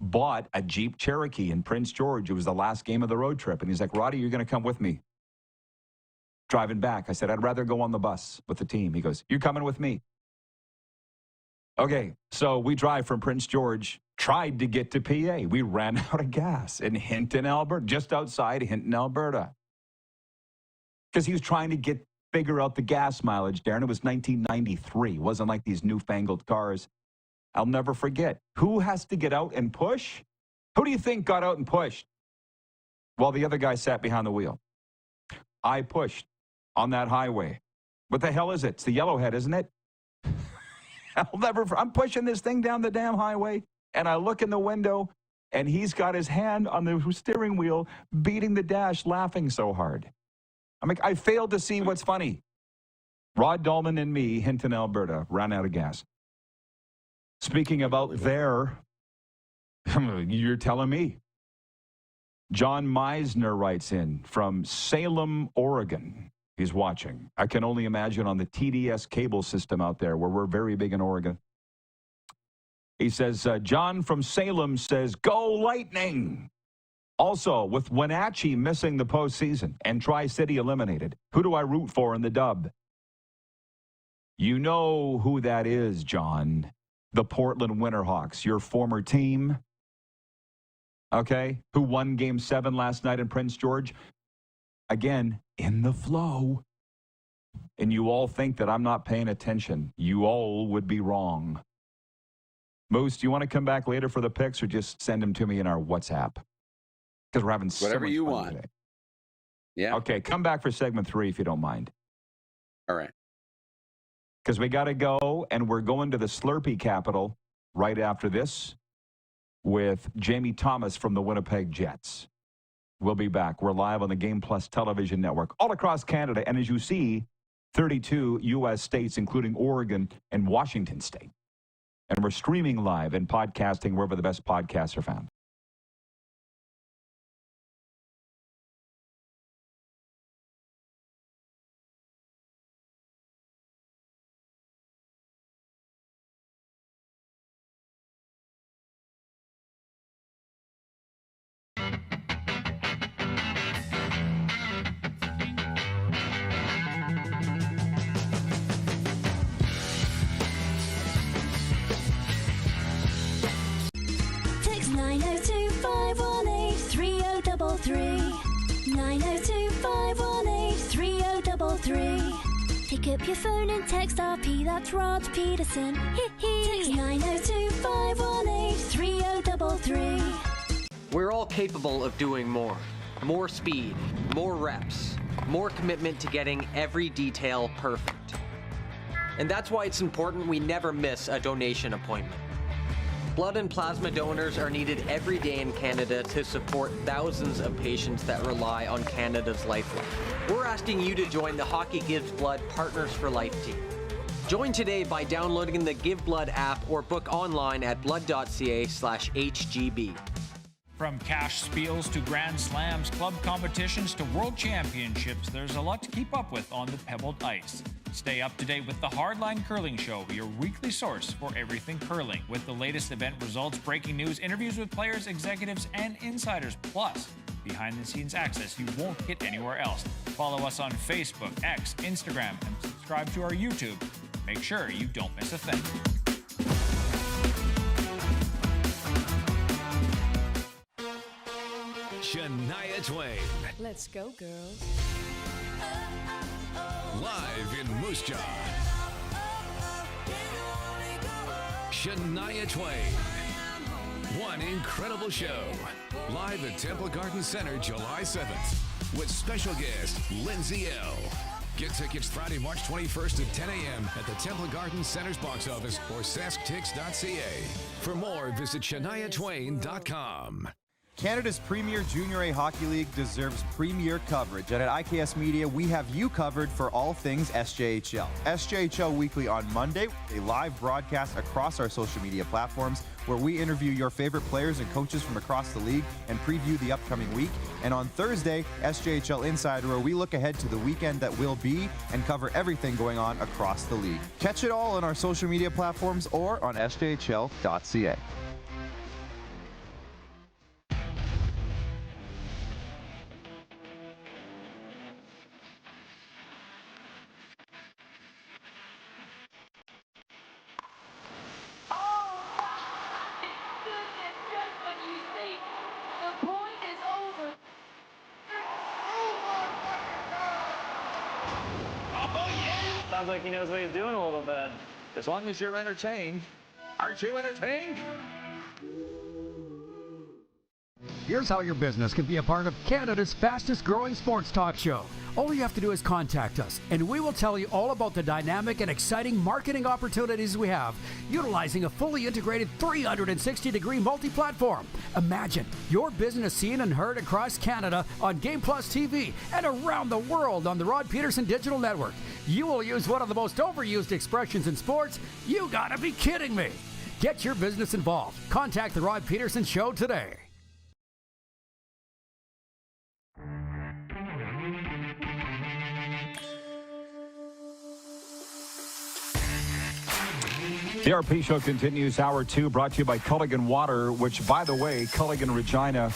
bought a Jeep Cherokee in Prince George. It was the last game of the road trip. And he's like, Roddy, you're going to come with me. Driving back. I said, I'd rather go on the bus with the team. He goes, you're coming with me. Okay, so we drive from Prince George, tried to get to PA. We ran out of gas in Hinton, Alberta, just outside Hinton, Alberta. Because he was trying to figure out the gas mileage, Darren. It was 1993. It wasn't like these newfangled cars. I'll never forget. Who has to get out and push? Who do you think got out and pushed? Well, the other guy sat behind the wheel. I pushed on that highway. What the hell is it? It's the Yellowhead, isn't it? I'm pushing this thing down the damn highway, and I look in the window, and he's got his hand on the steering wheel, beating the dash, laughing so hard. I'm like, I failed to see what's funny. Rod Dolman and me, Hinton, Alberta, ran out of gas. Speaking about there, you're telling me. John Meisner writes in from Salem, Oregon. He's watching. I can only imagine on the TDS cable system out there where we're very big in Oregon. He says, John from Salem says, go Lightning. Also, with Wenatchee missing the postseason and Tri-City eliminated, who do I root for in the dub? You know who that is, John. The Portland Winterhawks, your former team. Okay, who won Game 7 last night in Prince George. Again, in the flow. And you all think that I'm not paying attention. You all would be wrong. Moose, do you want to come back later for the picks or just send them to me in our WhatsApp? Because we're having whatever so much you fun want. Today. Yeah. Okay, come back for segment 3 if you don't mind. All right. Because we got to go, and we're going to the Slurpee capital right after this with Jamie Thomas from the Winnipeg Jets. We'll be back. We're live on the Game Plus television network all across Canada. And as you see, 32 U.S. states, including Oregon and Washington State. And we're streaming live and podcasting wherever the best podcasts are found. Text 902-518-3033. 902-518-3033. Pick up your phone and text RP, that's Rod Pedersen. Text 902-518-3033. We're all capable of doing more. More speed, more reps, more commitment to getting every detail perfect. And that's why it's important we never miss a donation appointment. Blood and plasma donors are needed every day in Canada to support thousands of patients that rely on Canada's lifeline. We're asking you to join the Hockey Gives Blood Partners for Life team. Join today by downloading the Give Blood app or book online at blood.ca/HGB. From cash spiels to Grand Slams, club competitions to world championships, there's a lot to keep up with on the pebbled ice. Stay up to date with the Hardline Curling Show, your weekly source for everything curling, with the latest event results, breaking news, interviews with players, executives, and insiders, plus behind-the-scenes access you won't get anywhere else. Follow us on Facebook, X, Instagram, and subscribe to our YouTube. Make sure you don't miss a thing. Shania Twain. Let's go, girls. Live in Moose Jaw. Shania Twain. One incredible show. Live at Temple Garden Center July 7th with special guest Lindsay L. Get tickets Friday, March 21st at 10 a.m. at the Temple Garden Center's box office or sasktix.ca. For more, visit ShaniaTwain.com. Canada's premier Junior A Hockey League deserves premier coverage, and at IKS Media, we have you covered for all things SJHL. SJHL Weekly on Monday, a live broadcast across our social media platforms where we interview your favorite players and coaches from across the league and preview the upcoming week. And on Thursday, SJHL Insider, where we look ahead to the weekend that will be and cover everything going on across the league. Catch it all on our social media platforms or on sjhl.ca. Sounds like he knows what he's doing a little bit. As long as you're entertained. Aren't you entertained? Here's how your business can be a part of Canada's fastest growing sports talk show. All you have to do is contact us, and we will tell you all about the dynamic and exciting marketing opportunities we have, utilizing a fully integrated 360-degree multi-platform. Imagine your business seen and heard across Canada on Game Plus TV and around the world on the Rod Pedersen Digital Network. You will use one of the most overused expressions in sports. You gotta be kidding me. Get your business involved. Contact the Rod Pedersen Show today. The RP Show continues, Hour 2, brought to you by Culligan Water, which, by the way, Culligan Regina,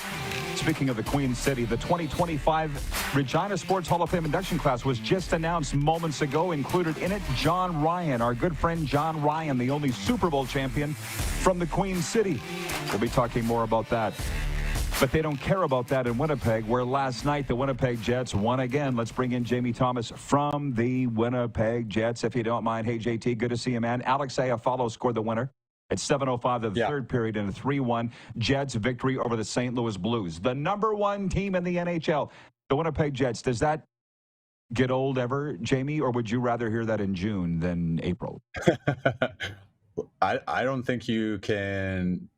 speaking of the Queen City, the 2025 Regina Sports Hall of Fame induction class was just announced moments ago. Included in it, John Ryan, our good friend John Ryan, the only Super Bowl champion from the Queen City. We'll be talking more about that. But they don't care about that in Winnipeg, where last night the Winnipeg Jets won again. Let's bring in Jamie Thomas from the Winnipeg Jets, if you don't mind. Hey, JT, good to see you, man. Alex Iafallo scored the winner at 7:05 of the third period in a 3-1 Jets victory over the St. Louis Blues. The number one team in the NHL, the Winnipeg Jets. Does that get old ever, Jamie, or would you rather hear that in June than April? I don't think you can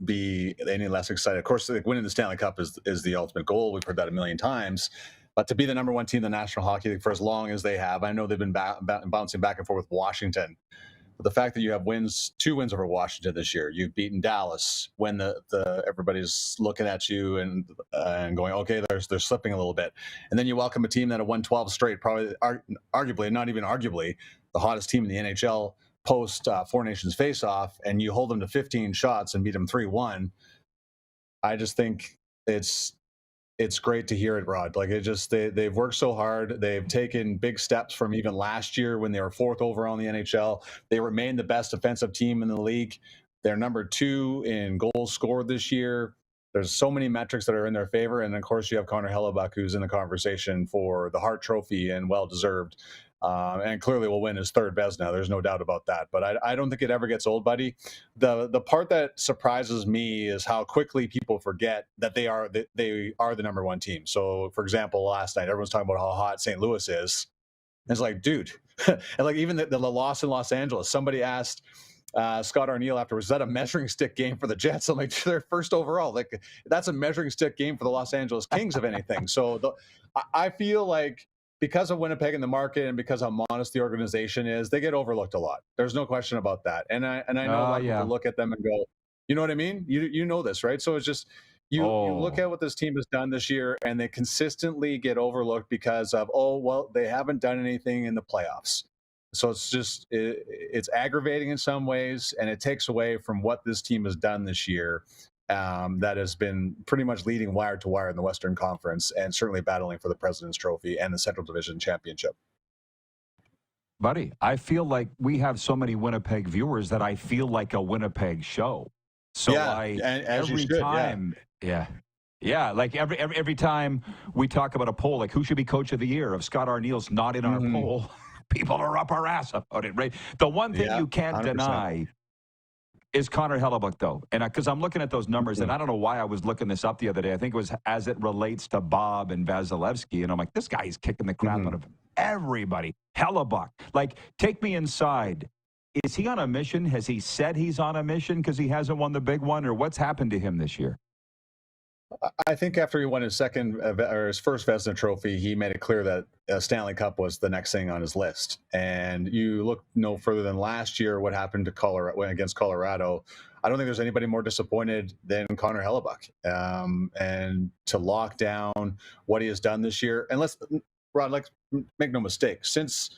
be any less excited. Of course, like, winning the Stanley Cup is the ultimate goal. We've heard that a million times. But to be the number one team in the National Hockey League for as long as they have, I know they've been bouncing back and forth with Washington. But the fact that you have two wins over Washington this year, you've beaten Dallas when the everybody's looking at you and going, okay, they're slipping a little bit. And then you welcome a team that have won 12 straight, probably arguably, not even arguably, the hottest team in the NHL post Four Nations face-off, and you hold them to 15 shots and beat them 3-1. I just think it's great to hear it, Rod. Like, they've worked so hard. They've taken big steps from even last year when they were fourth overall in the NHL. They remain the best defensive team in the league. They're number 2 in goals scored this year. There's so many metrics that are in their favor, and of course you have Connor Hellebuck, who's in the conversation for the Hart Trophy and well-deserved. And clearly will win his third Vezina. There's no doubt about that. But I don't think it ever gets old, buddy. The part that surprises me is how quickly people forget that they are the number one team. So, for example, last night, everyone's talking about how hot St. Louis is. And it's like, dude. And like even the loss in Los Angeles, somebody asked Scott Arniel afterwards, is that a measuring stick game for the Jets? I'm like, they're first overall. Like, that's a measuring stick game for the Los Angeles Kings, if anything. So I feel like, because of Winnipeg in the market and because how modest the organization is, they get overlooked a lot. There's no question about that. And I know a lot of people look at them and go, you know what I mean? You know this, right? So it's just you look at what this team has done this year, and they consistently get overlooked because of, they haven't done anything in the playoffs. So it's aggravating in some ways, and it takes away from what this team has done this year. That has been pretty much leading wire to wire in the Western Conference and certainly battling for the President's Trophy and the Central Division Championship. Buddy, I feel like we have so many Winnipeg viewers that I feel like a Winnipeg show. So every time, Yeah, like every time we talk about a poll, like who should be coach of the year, if Scott Arniel's not in our poll, people are up our ass about it, right? The one thing you can't 100%. deny is Connor Hellebuck, though. And because I'm looking at those numbers, and I don't know why I was looking this up the other day. I think it was as it relates to Bob and Vasilevsky. And I'm like, this guy is kicking the crap out of everybody. Hellebuck. Like, take me inside. Is he on a mission? Has he said he's on a mission because he hasn't won the big one? Or what's happened to him this year? I think after he won his first Vezina Trophy, he made it clear that Stanley Cup was the next thing on his list. And you look no further than last year, what happened to Colorado against Colorado. I don't think there's anybody more disappointed than Connor Hellebuck. And to lock down what he has done this year, and Rod, make no mistake, since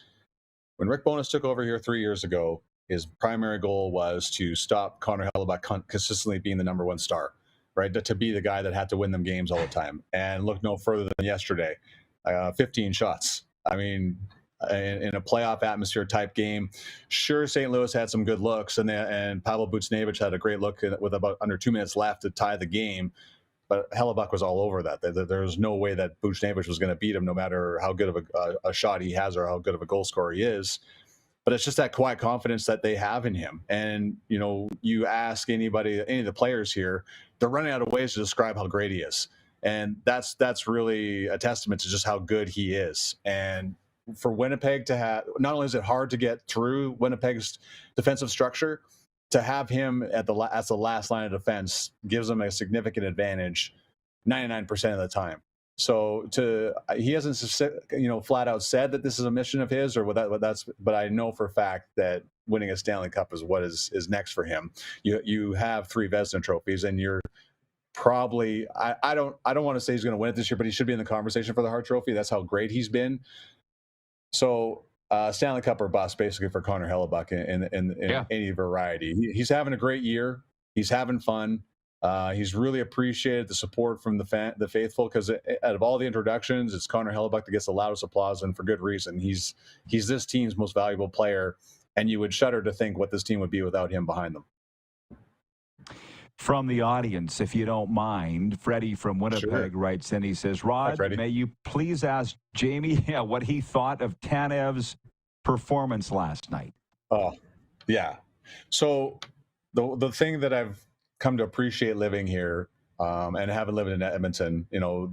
when Rick Bowness took over here 3 years ago, his primary goal was to stop Connor Hellebuck consistently being the number one star. Right, to be the guy that had to win them games all the time. And look no further than yesterday, 15 shots. I mean, in a playoff atmosphere type game, sure, St. Louis had some good looks, and Pavel Buchnevich had a great look with about under 2 minutes left to tie the game. But Hellebuck was all over that. There was no way that Buchnevich was going to beat him, no matter how good of a shot he has or how good of a goal scorer he is. But it's just that quiet confidence that they have in him. And, you ask any of the players here, they're running out of ways to describe how great he is. And that's really a testament to just how good he is. And for Winnipeg to have, not only is it hard to get through Winnipeg's defensive structure, to have him as the last line of defense gives them a significant advantage 99% of the time. So he hasn't flat out said that this is a mission of his but I know for a fact that winning a Stanley Cup is what is next for him. You have 3 Vezina trophies, and you're probably I don't want to say he's going to win it this year, but he should be in the conversation for the Hart Trophy. That's how great he's been. So Stanley Cup or bust basically for Connor Hellebuck in any variety. He's having a great year. He's having fun. He's really appreciated the support from the faithful, because out of all the introductions, it's Connor Hellebuck that gets the loudest applause, and for good reason. He's this team's most valuable player, and you would shudder to think what this team would be without him behind them. From the audience, if you don't mind, Freddie from Winnipeg writes in. He says, Rod, may you please ask Jamie what he thought of Tanev's performance last night? Oh, yeah. So the thing that I've come to appreciate living here, and having lived in Edmonton,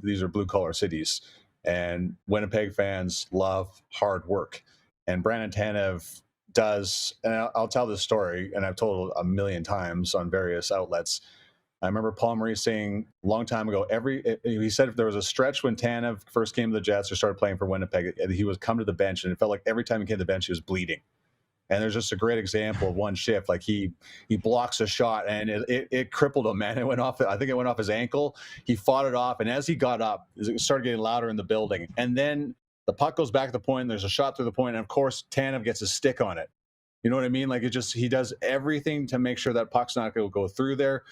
these are blue collar cities, and Winnipeg fans love hard work. And Brandon Tanev does, and I'll tell this story, and I've told it a million times on various outlets. I remember Paul Maurice saying a long time ago, he said if there was a stretch when Tanev first came to the Jets or started playing for Winnipeg, he would come to the bench, and it felt like every time he came to the bench, he was bleeding. And there's just a great example of one shift. Like he blocks a shot, and it crippled him, man. It went off. I think it went off his ankle. He fought it off, and as he got up, it started getting louder in the building. And then the puck goes back to the point, and there's a shot through the point, and of course Tanev gets a stick on it. You know what I mean? Like he does everything to make sure that puck's not going to go through there.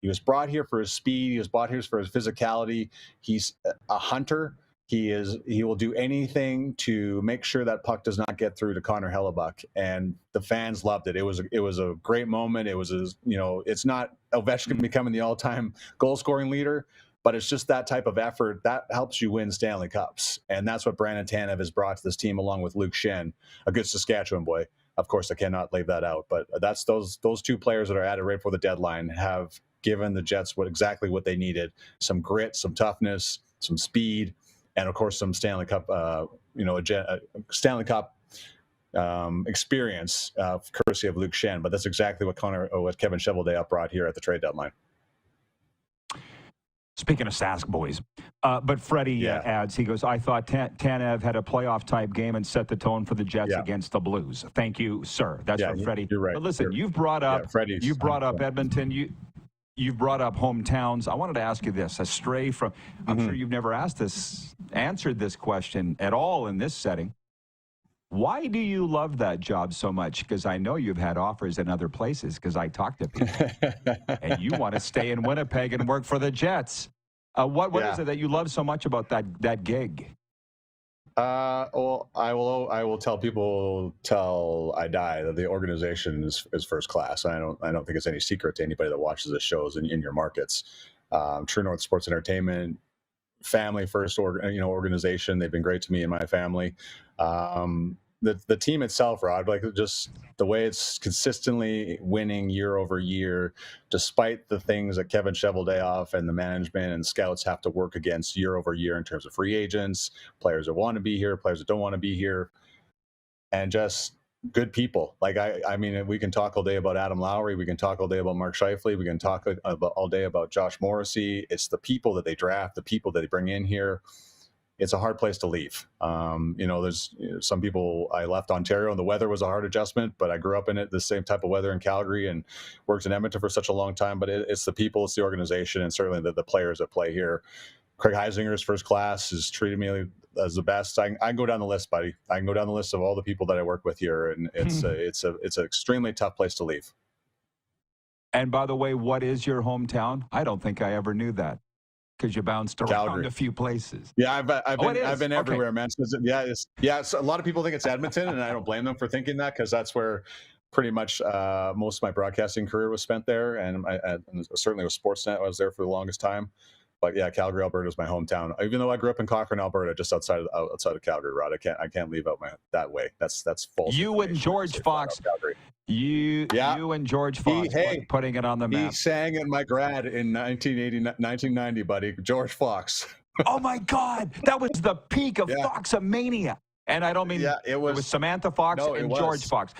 He was brought here for his speed. He was brought here for his physicality. He's a hunter. He will do anything to make sure that puck does not get through to Connor Hellebuck, and the fans loved it. It was a great moment. It was it's not Ovechkin becoming the all-time goal scoring leader, but it's just that type of effort that helps you win Stanley Cups, and that's what Brandon Tanev has brought to this team, along with Luke Schenn, a good Saskatchewan boy. Of course, I cannot leave that out, but that's those 2 players that are added right before the deadline have given the Jets exactly what they needed: some grit, some toughness, some speed. And of course, some Stanley Cup, Stanley Cup experience, courtesy of Luke Schenn. But that's exactly what Kevin Cheveldayoff brought here at the trade deadline. Speaking of Sask boys, but Freddie adds, he goes, I thought Tanev had a playoff type game and set the tone for the Jets against the Blues. Thank you, sir. That's from Freddie. You're right. But listen, you've brought up Edmonton. You've brought up hometowns. I wanted to ask you this, astray from, I'm sure you've never answered this question at all in this setting. Why do you love that job so much? Because I know you've had offers in other places, because I talk to people. And you want to stay in Winnipeg and work for the Jets. What is it that you love so much about that gig? Well, I will tell people till I die that the organization is first class. I don't think it's any secret to anybody that watches the shows in your markets. True North Sports Entertainment, family first organization. They've been great to me and my family. The team itself, Rod, like just the way it's consistently winning year over year, despite the things that Kevin Cheveldayoff and the management and scouts have to work against year over year in terms of free agents, players that want to be here, players that don't want to be here, and just good people. Like I mean, we can talk all day about Adam Lowry, we can talk all day about Mark Scheifele, we can talk all day about Josh Morrissey. It's the people that they draft, the people that they bring in here. It's a hard place to leave. There's some people. I left Ontario, and the weather was a hard adjustment, but I grew up in it, the same type of weather in Calgary, and worked in Edmonton for such a long time. But it's the people, it's the organization, and certainly the players that play here. Craig Heisinger's first class has treated me as the best. I can go down the list, buddy. I can go down the list of all the people that I work with here, and it's an extremely tough place to leave. And by the way, what is your hometown? I don't think I ever knew that, because you bounced around Calgary. a few places. Yeah, I've been everywhere, okay, man. So a lot of people think it's Edmonton, and I don't blame them for thinking that, because that's where pretty much most of my broadcasting career was spent there, and certainly with Sportsnet, I was there for the longest time. But yeah, Calgary, Alberta is my hometown. Even though I grew up in Cochrane, Alberta, just outside of Calgary, Rod, I can't leave out that way. That's false. You and George Fox. You and George Fox putting it on the map. He sang at my grad in 1990, buddy. George Fox. Oh my God, that was the peak of Foxamania. And I don't mean it was Samantha Fox and George Fox.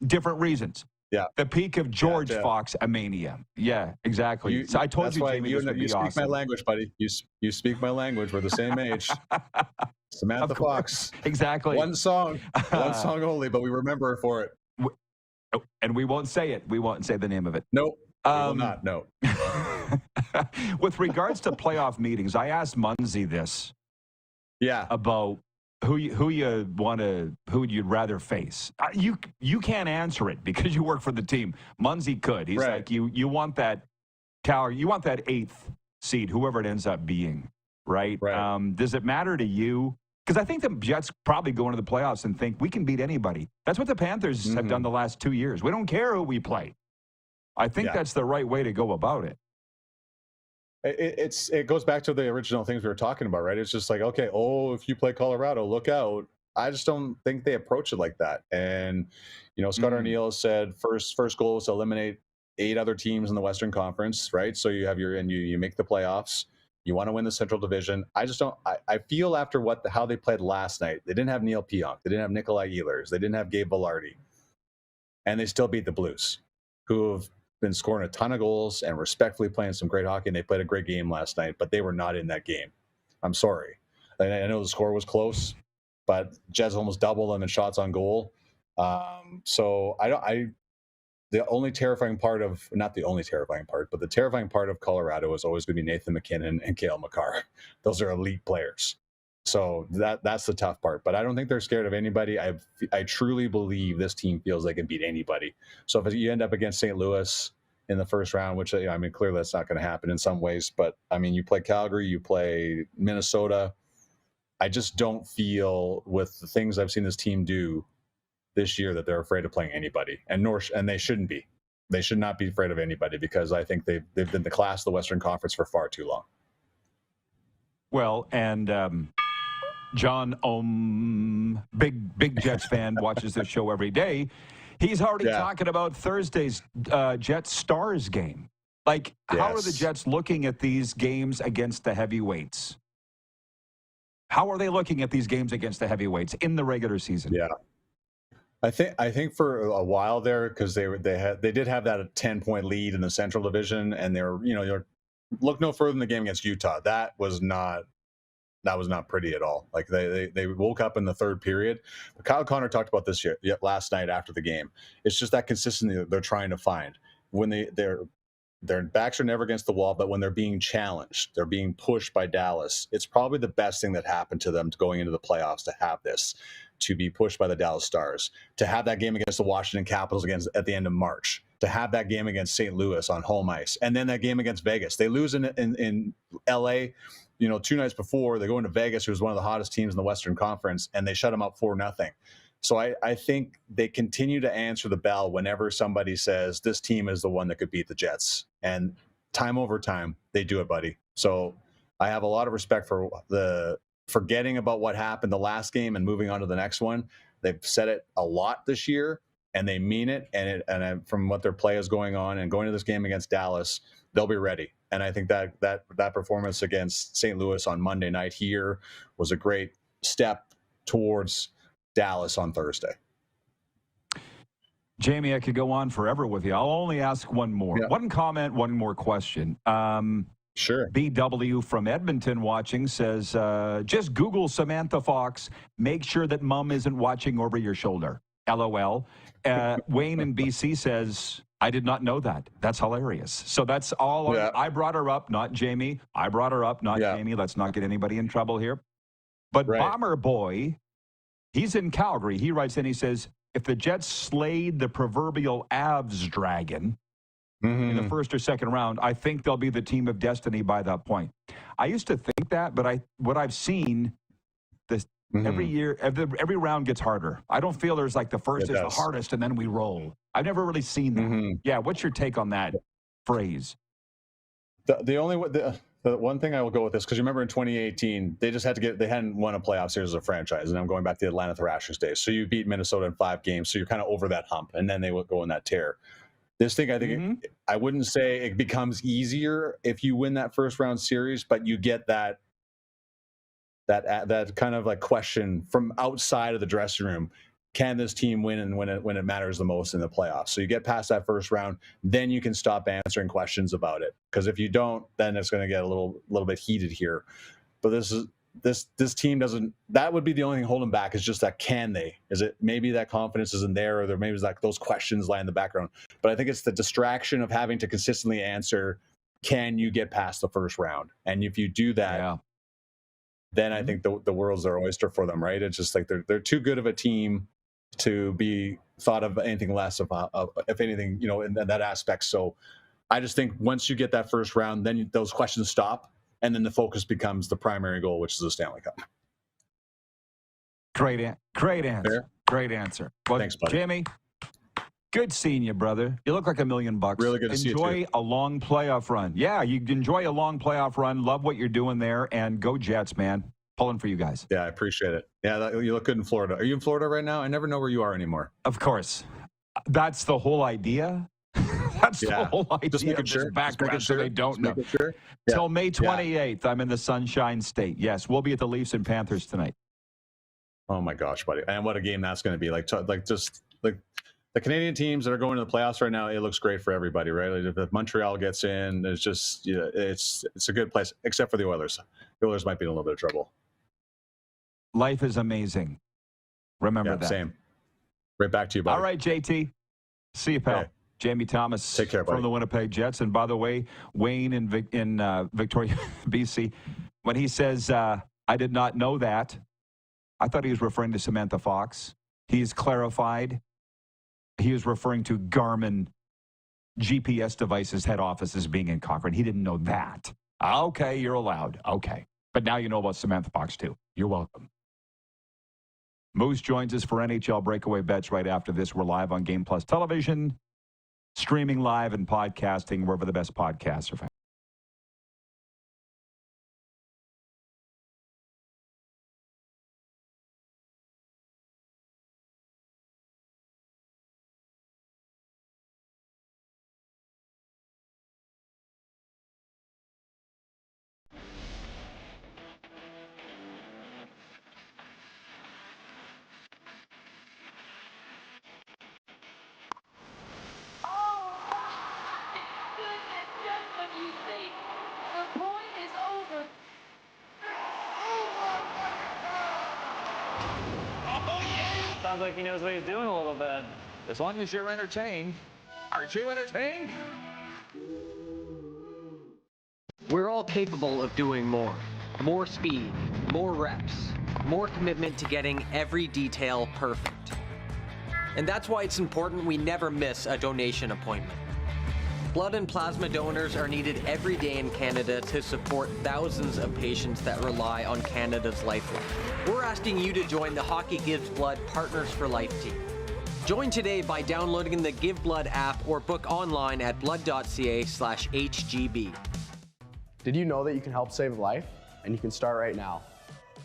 Different reasons. Yeah, the peak of George Foxamania. Yeah, exactly. So I told you, Jamie, this would be awesome. You speak my language, buddy. You speak my language. We're the same age. Samantha Fox. Exactly. One song only, but we remember her for it. And we won't say it. We won't say the name of it. Nope. We will not. No. With regards to playoff meetings, I asked Munzie this. Yeah. About who you'd rather face. You can't answer it because you work for the team. Munzie could. He's like, you want that Calgary, you want that 8th seed, whoever it ends up being, right? Does it matter to you? Because I think the Jets probably go into the playoffs and think we can beat anybody. That's what the Panthers have done the last 2 years. We don't care who we play. I think that's the right way to go about it. It goes back to the original things we were talking about, right? It's just like, okay, if you play Colorado, look out. I just don't think they approach it like that. And, Scott Arniel said first goal was to eliminate 8 other teams in the Western Conference, right? So you have you make the playoffs. You want to win the Central Division. I just don't. I feel after how they played last night, they didn't have Neil Pionk, they didn't have Nikolai Ehlers, they didn't have Gabe Velarde, and they still beat the Blues, who have been scoring a ton of goals and respectfully playing some great hockey. And they played a great game last night, but they were not in that game. I'm sorry. I know the score was close, but Jets almost doubled them in shots on goal. So the only terrifying part of, not the only terrifying part, but the terrifying part of Colorado is always going to be Nathan McKinnon and Cale Makar. Those are elite players. So that's the tough part. But I don't think they're scared of anybody. I truly believe this team feels they can beat anybody. So if you end up against St. Louis in the first round, which, clearly that's not going to happen in some ways. But, you play Calgary, you play Minnesota. I just don't feel, with the things I've seen this team do this year, that they're afraid of playing anybody, and they shouldn't be. They should not be afraid of anybody, because I think they've been the class of the Western Conference for far too long. Well, and John, big Jets fan, watches this show every day. He's already talking about Thursday's Jets Stars game. Like, how are the Jets looking at these games against the heavyweights? How are they looking at these games against the heavyweights in the regular season? Yeah. I think for a while there, because they did have that 10-point lead in the Central Division, and you're look no further than the game against Utah. That was not pretty at all. Like they woke up in the third period. But Kyle Connor talked about this last night after the game. It's just that consistency that they're trying to find when their backs are never against the wall, but when they're being challenged, they're being pushed by Dallas. It's probably the best thing that happened to them going into the playoffs, to have this, to be pushed by the Dallas Stars, to have that game against the Washington Capitals at the end of March, to have that game against St. Louis on home ice, and then that game against Vegas. They lose in LA, 2 nights before. They go into Vegas, who's one of the hottest teams in the Western Conference, and they shut them up 4-0. So I think they continue to answer the bell whenever somebody says this team is the one that could beat the Jets. And time over time, they do it, buddy. So I have a lot of respect for the forgetting about what happened the last game and moving on to the next one. They've said it a lot this year, and they mean it. And from what their play is going on and going to this game against Dallas, they'll be ready. And I think that performance against St. Louis on Monday night here was a great step towards Dallas on Thursday. Jamie, I could go on forever with you. I'll only ask one more. Yeah. One comment, one more question. Sure. BW from Edmonton watching says, just Google Samantha Fox. Make sure that mom isn't watching over your shoulder. LOL. Wayne in BC says, I did not know that. That's hilarious. So that's all. Yeah. I brought her up, not Jamie. I brought her up, not Jamie. Let's not get anybody in trouble here. But Bomber Boy, he's in Calgary. He writes in, he says, if the Jets slayed the proverbial Avs dragon in the first or second round, I think they'll be the team of destiny by that point. I used to think that, but what I've seen this every year, every round gets harder. I don't feel there's like the first is the hardest and then we roll. I've never really seen that. Yeah, what's your take on that phrase? The one thing I will go with this, because you remember in 2018, they hadn't won a playoff series as a franchise. And I'm going back to the Atlanta Thrashers days. So you beat Minnesota in 5 games. So you're kind of over that hump. And then they will go on that tear. This thing, I think, I wouldn't say it becomes easier if you win that first round series, but you get that kind of like question from outside of the dressing room. Can this team win and when it matters the most in the playoffs? So you get past that first round, then you can stop answering questions about it. Because if you don't, then it's going to get a little bit heated here. But this team doesn't. That would be the only thing holding back is just that can they? Is it maybe that confidence isn't there, or there maybe like those questions lie in the background? But I think it's the distraction of having to consistently answer. Can you get past the first round? And if you do that, then I think the world's their oyster for them, right? It's just like they're too good of a team to be thought of anything less of if anything, in that aspect. So I just think once you get that first round, then those questions stop, and then the focus becomes the primary goal, which is the Stanley Cup. Great answer. Fair? Great answer. Well, thanks, buddy. Jamie, good seeing you, brother. You look like $1 million. Really good to see you, Enjoy a long playoff run. Yeah, you enjoy a long playoff run. Love what you're doing there, and go Jets, man. Pulling for you guys. Yeah, I appreciate it. Yeah, you look good in Florida. Are you in Florida right now? I never know where you are anymore. Of course. That's the whole idea. That's the whole idea. Just making of sure. This background, so they don't know. Sure. Till May 28th, I'm in the Sunshine State. Yes, we'll be at the Leafs and Panthers tonight. Oh my gosh, buddy! And what a game that's going to be! Like the Canadian teams that are going to the playoffs right now, it looks great for everybody, right? Like if Montreal gets in, it's just it's a good place, except for the Oilers. The Oilers might be in a little bit of trouble. Life is amazing. Remember that. Same. Right back to you, buddy. All right, JT. See you, pal. Okay. Jamie Thomas. Take care, buddy. From the Winnipeg Jets. And by the way, Wayne in Victoria, BC, when he says, I did not know that, I thought he was referring to Samantha Fox. He's clarified. He was referring to Garmin GPS devices head offices being in Cochrane. He didn't know that. Okay, you're allowed. Okay. But now you know about Samantha Fox, too. You're welcome. Moose joins us for NHL Breakaway Bets right after this. We're live on Game Plus Television, streaming live and podcasting wherever the best podcasts are found. Sounds like he knows what he's doing a little bit. As long as you're entertained. Aren't you entertained? We're all capable of doing more. More speed, more reps, more commitment to getting every detail perfect. And that's why it's important we never miss a donation appointment. Blood and plasma donors are needed every day in Canada to support thousands of patients that rely on Canada's lifeline. We're asking you to join the Hockey Gives Blood Partners for Life team. Join today by downloading the Give Blood app or book online at blood.ca/HGB. Did you know that you can help save a life? And you can start right now.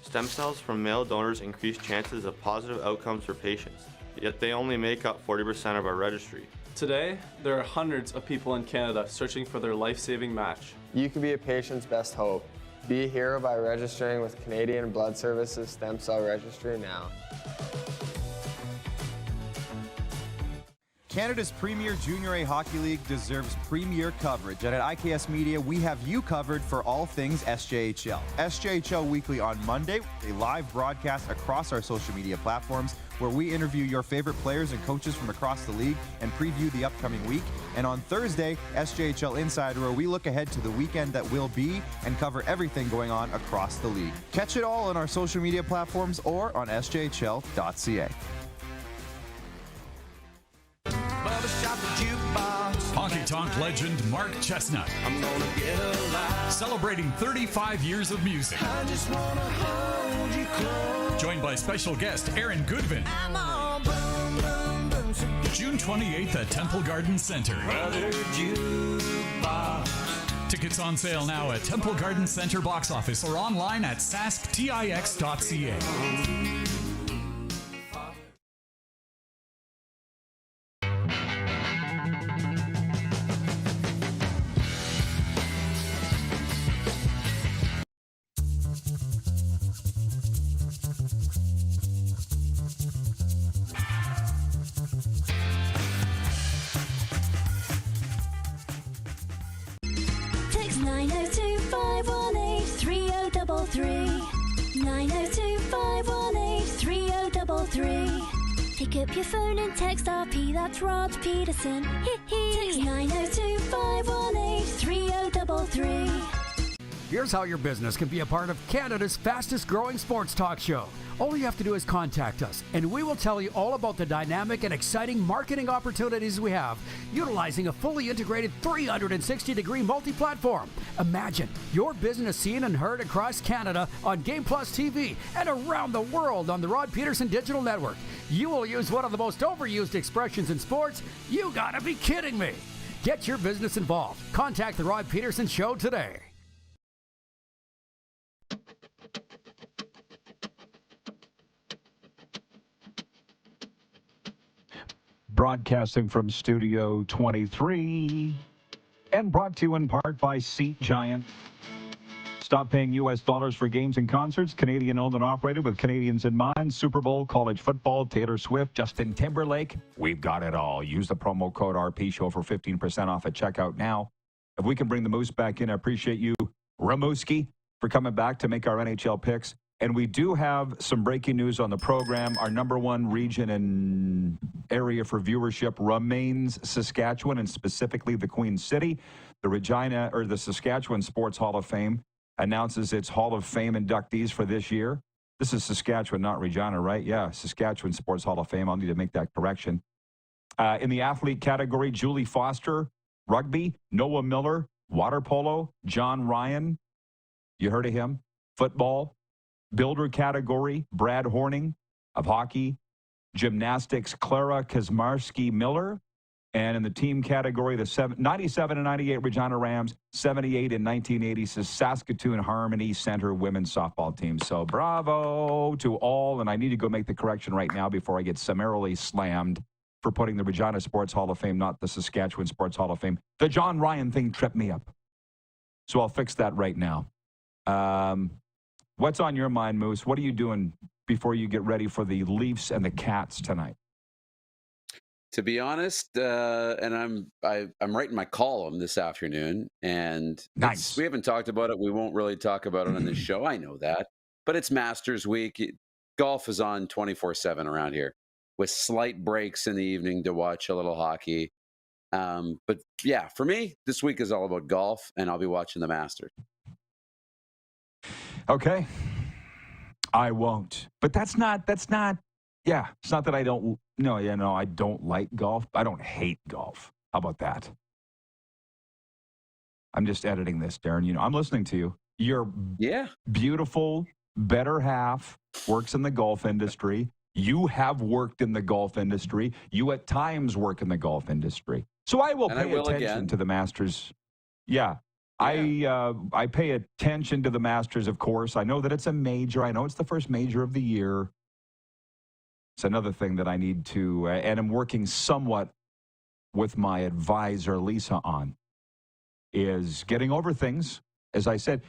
Stem cells from male donors increase chances of positive outcomes for patients, yet they only make up 40% of our registry. Today, there are hundreds of people in Canada searching for their life-saving match. You can be a patient's best hope. Be a hero by registering with Canadian Blood Services Stem Cell Registry now. Canada's premier Junior A Hockey League deserves premier coverage, and at IKS Media, we have you covered for all things SJHL. SJHL Weekly on Monday, a live broadcast across our social media platforms where we interview your favorite players and coaches from across the league and preview the upcoming week. And on Thursday, SJHL Insider, where we look ahead to the weekend that will be and cover everything going on across the league. Catch it all on our social media platforms or on sjhl.ca. Honky Tonk legend Mark Chestnut. I'm gonna get alive. Celebrating 35 years of music. I just wanna hold you close. Joined by special guest Aaron Goodvin. I'm all boom, boom, boom, so June 28th at Temple Garden Center. Tickets on sale now at Temple Garden Center box office or online at sasktix.ca. Text 902-518-3033. 902-518-3033. Pick up your phone and text RP, that's Rod Pedersen. Text 902-518-3033. Here's how your business can be a part of Canada's fastest growing sports talk show. All you have to do is contact us, and we will tell you all about the dynamic and exciting marketing opportunities we have, utilizing a fully integrated 360-degree multi-platform. Imagine your business seen and heard across Canada on Game Plus TV and around the world on the Rod Pedersen Digital Network. You will use one of the most overused expressions in sports. You gotta be kidding me. Get your business involved. Contact the Rod Pedersen Show today. Broadcasting from Studio 23 and brought to you in part by Seat Giant. Stop paying U.S. dollars for games and concerts. Canadian owned and operated with Canadians in mind. Super Bowl, college football, Taylor Swift, Justin Timberlake. We've got it all. Use the promo code RP Show for 15% off at checkout now. If we can bring the Moose back in, I appreciate you, Ramuski, for coming back to make our NHL picks. And we do have some breaking news on the program. Our number one region and area for viewership remains Saskatchewan, and specifically the Queen City. The Saskatchewan Sports Hall of Fame announces its Hall of Fame inductees for this year. This is Saskatchewan, not Regina, right? Yeah, Saskatchewan Sports Hall of Fame. I'll need to make that correction. In the athlete category, Julie Foster, rugby, Noah Miller, water polo, John Ryan, you heard of him, football. Builder category, Brad Horning of hockey. Gymnastics, Clara Kazmarski-Miller. And in the team category, the 97 and 98 Regina Rams, 78 and 1980 Saskatoon Harmony Center women's softball team. So bravo to all. And I need to go make the correction right now before I get summarily slammed for putting the Regina Sports Hall of Fame, not the Saskatchewan Sports Hall of Fame. The John Ryan thing tripped me up. So I'll fix that right now. What's on your mind, Moose? What are you doing before you get ready for the Leafs and the Cats tonight? To be honest, and I'm writing my column this afternoon, and nice. We haven't talked about it. We won't really talk about it on this show. I know that, but it's Masters Week. Golf is on 24/7 around here, with slight breaks in the evening to watch a little hockey. But yeah, for me, this week is all about golf, and I'll be watching the Masters. Okay. I won't. But that's not, yeah, it's not that I don't, I don't like golf. I don't hate golf. How about that? I'm just editing this, Darren. I'm listening to you. Your beautiful better half works in the golf industry. You have worked in the golf industry. You at times work in the golf industry. So I will pay attention to the Masters. Yeah. I pay attention to the Masters, of course. I know that it's a major. I know it's the first major of the year. It's another thing that I need to, and I'm working somewhat with my advisor, Lisa, on, is getting over things. As I said,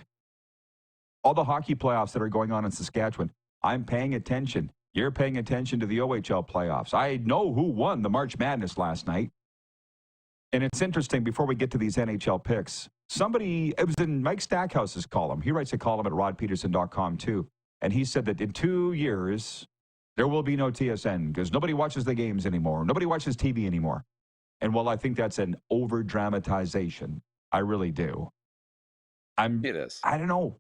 all the hockey playoffs that are going on in Saskatchewan, I'm paying attention. You're paying attention to the OHL playoffs. I know who won the March Madness last night. And it's interesting, before we get to these NHL picks, it was in Mike Stackhouse's column. He writes a column at rodpeterson.com too. And he said that in 2 years, there will be no TSN because nobody watches the games anymore. Nobody watches TV anymore. And while I think that's an over-dramatization, I really do. It is. I don't know.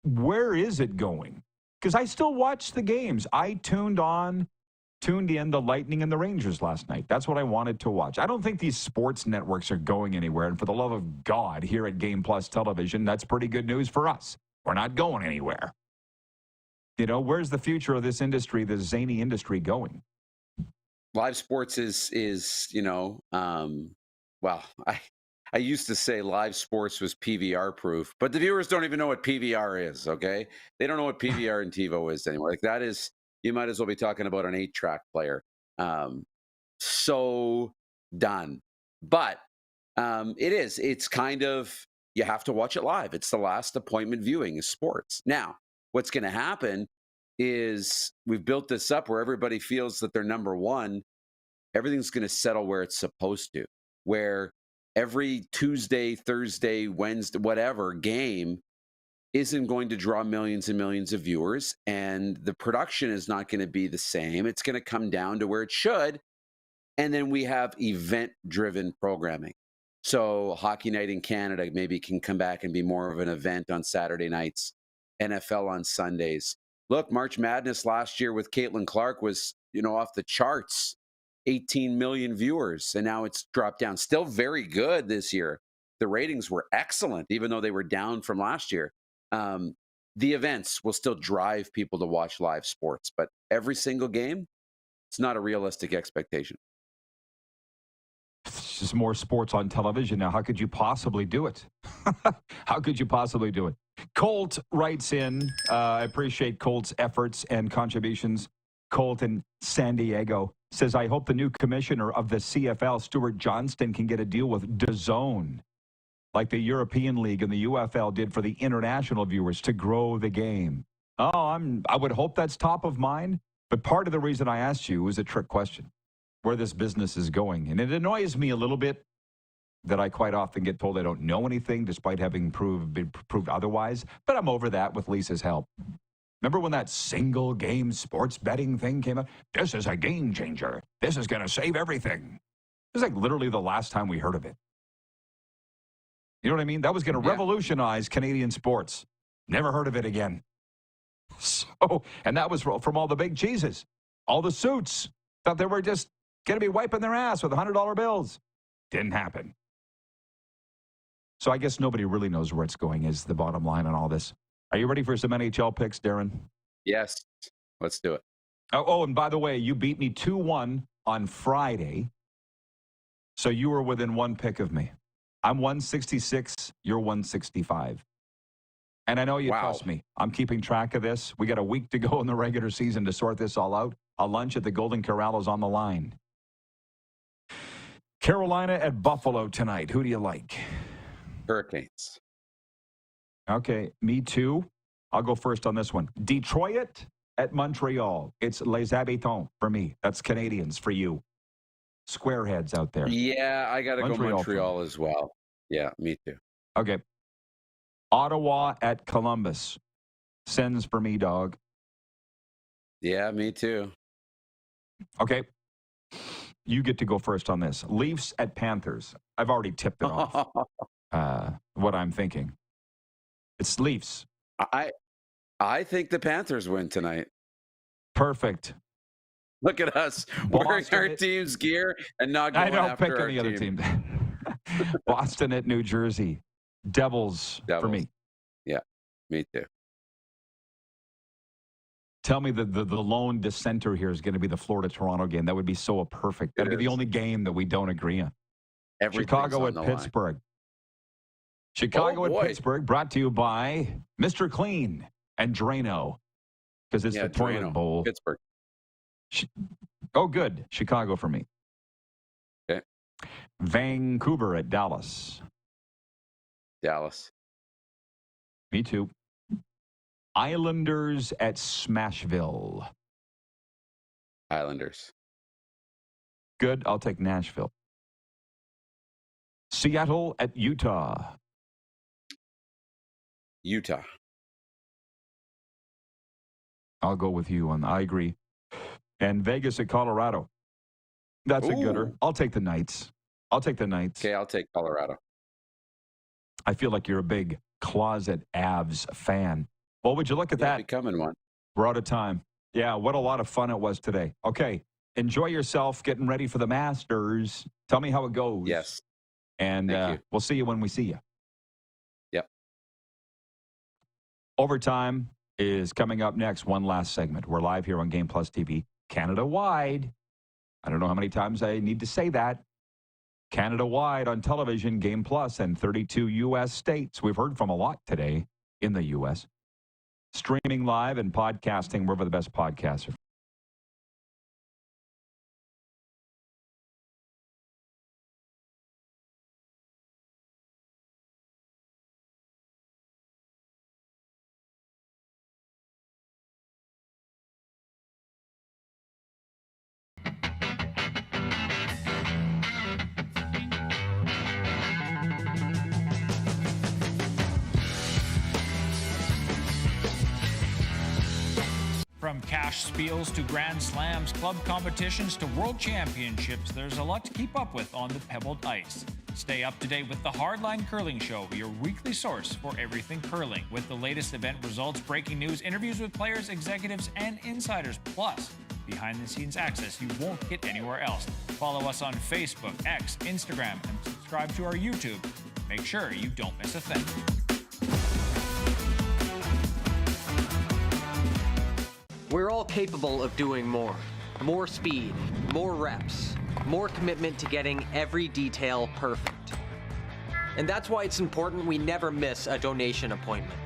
Where is it going? Because I still watch the games. I tuned in the Lightning and the Rangers last night. That's what I wanted to watch. I don't think these sports networks are going anywhere. And for the love of God, here at Game Plus Television, that's pretty good news for us. We're not going anywhere. You know, where's the future of this industry, this zany industry, going? Live sports is well, I used to say live sports was PVR proof, but the viewers don't even know what PVR is, okay? They don't know what PVR and TiVo is anymore. Like, that is, you might as well be talking about an 8-track player. So done. But it's kind of, you have to watch it live. It's the last appointment viewing is sports. Now, what's going to happen is we've built this up where everybody feels that they're number one. Everything's going to settle where it's supposed to, where every Tuesday, Thursday, Wednesday, whatever game isn't going to draw millions and millions of viewers, and the production is not going to be the same. It's going to come down to where it should, and then we have event-driven programming. So Hockey Night in Canada maybe can come back and be more of an event on Saturday nights, NFL on Sundays. Look, March Madness last year with Caitlin Clark was, off the charts. 18 million viewers, and now it's dropped down. Still very good this year. The ratings were excellent, even though they were down from last year. The events will still drive people to watch live sports, but every single game, it's not a realistic expectation. It's just more sports on television now. How could you possibly do it? How could you possibly do it? Colt writes in, I appreciate Colt's efforts and contributions. Colt in San Diego says, I hope the new commissioner of the CFL, Stuart Johnston, can get a deal with DAZN, like the European League and the UFL did for the international viewers, to grow the game. I would hope that's top of mind, but part of the reason I asked you was a trick question, where this business is going. And it annoys me a little bit that I quite often get told I don't know anything, despite having been proved otherwise, but I'm over that with Lisa's help. Remember when that single game sports betting thing came out? This is a game changer. This is going to save everything. It was like literally the last time we heard of it. You know what I mean? That was going to revolutionize Canadian sports. Never heard of it again. So, and that was from all the big cheeses. All the suits thought they were just going to be wiping their ass with $100 bills. Didn't happen. So I guess nobody really knows where it's going is the bottom line on all this. Are you ready for some NHL picks, Darren? Yes. Let's do it. Oh, and by the way, you beat me 2-1 on Friday. So you were within one pick of me. I'm 166. You're 165. And I know you trust me. I'm keeping track of this. We got a week to go in the regular season to sort this all out. A lunch at the Golden Corral is on the line. Carolina at Buffalo tonight. Who do you like? Hurricanes. Okay, me too. I'll go first on this one. Detroit at Montreal. It's Les Habitants for me. That's Canadians for you. Squareheads out there. Yeah, I got to go Montreal as well. Yeah, me too. Okay. Ottawa at Columbus. Sens for me, dog. Yeah, me too. Okay. You get to go first on this. Leafs at Panthers. I've already tipped it off. What I'm thinking. It's Leafs. I think the Panthers win tonight. Perfect. Look at us wearing our team's gear and not going after our the other team. Boston at New Jersey. Devils for me. Yeah, me too. tell me that the lone dissenter here is going to be the Florida-Toronto game. That would be so perfect. That would be the only game that we don't agree on. Chicago at Pittsburgh. Chicago at Pittsburgh, brought to you by Mr. Clean and Drano, because it's the toilet bowl. Pittsburgh. Good. Chicago for me. Okay. Vancouver at Dallas. Dallas. Me too. Islanders at Smashville. Islanders. Good. I'll take Nashville. Seattle at Utah. Utah. I'll go with you on. I agree. And Vegas at Colorado. That's a gooder. I'll take the Knights. Okay, I'll take Colorado. I feel like you're a big closet Avs fan. Well, would you look at that? Becoming one. We're out of time. Yeah, what a lot of fun it was today. Okay, enjoy yourself getting ready for the Masters. Tell me how it goes. Yes. And we'll see you when we see you. Yep. Overtime is coming up next. One last segment. We're live here on Game Plus TV, Canada-wide. I don't know how many times I need to say that. Canada-wide on television, Game Plus, and 32 U.S. states. We've heard from a lot today in the U.S. Streaming live and podcasting wherever the best podcasts are. From cash spiels to grand slams, club competitions to world championships, there's a lot to keep up with on the pebbled ice. Stay up to date with the Hardline Curling Show, your weekly source for everything curling, with the latest event results, breaking news, interviews with players, executives, and insiders, plus behind-the-scenes access you won't get anywhere else. Follow us on Facebook, X, Instagram, and subscribe to our YouTube. Make sure you don't miss a thing. We're all capable of doing more. More speed, more reps, more commitment to getting every detail perfect. And that's why it's important we never miss a donation appointment.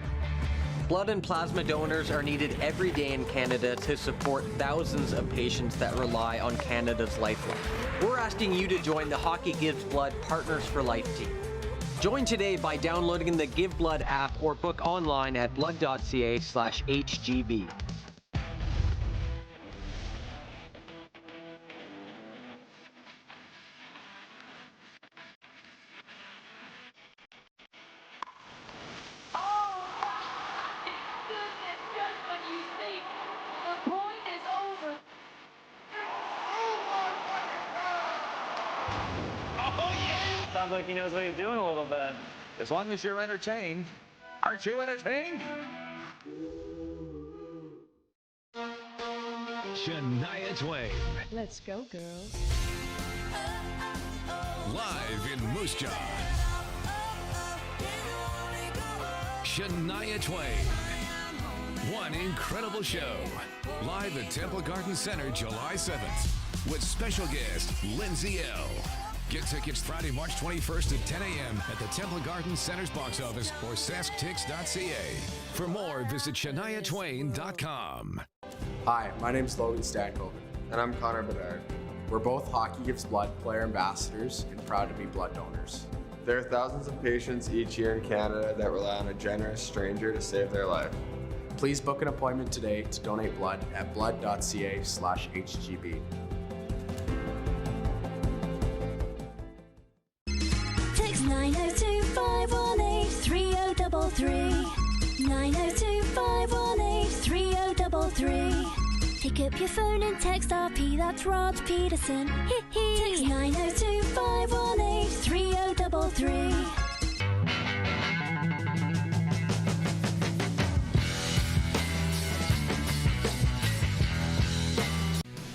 Blood and plasma donors are needed every day in Canada to support thousands of patients that rely on Canada's lifeline. We're asking you to join the Hockey Gives Blood Partners for Life team. Join today by downloading the Give Blood app or book online at blood.ca/HGB. Sounds like he knows what he's doing a little bit. As long as you're entertained. Aren't you entertained? Shania Twain. Let's go, girls. Live in Moose Jaw. Shania Twain. One incredible show. Live at Temple Garden Center, July 7th. With special guest, Lindsay L. Get tickets Friday, March 21st at 10 a.m. at the Temple Garden Center's box office or sasktix.ca. For more, visit ShaniaTwain.com. Hi, my name's Logan Stankoven. And I'm Connor Bedard. We're both Hockey Gives Blood player ambassadors and proud to be blood donors. There are thousands of patients each year in Canada that rely on a generous stranger to save their life. Please book an appointment today to donate blood at blood.ca/HGB. Text 902-518-3033. 902-518-3033. Pick up your phone and text RP, that's Rod Pedersen. Text 902-518-3033.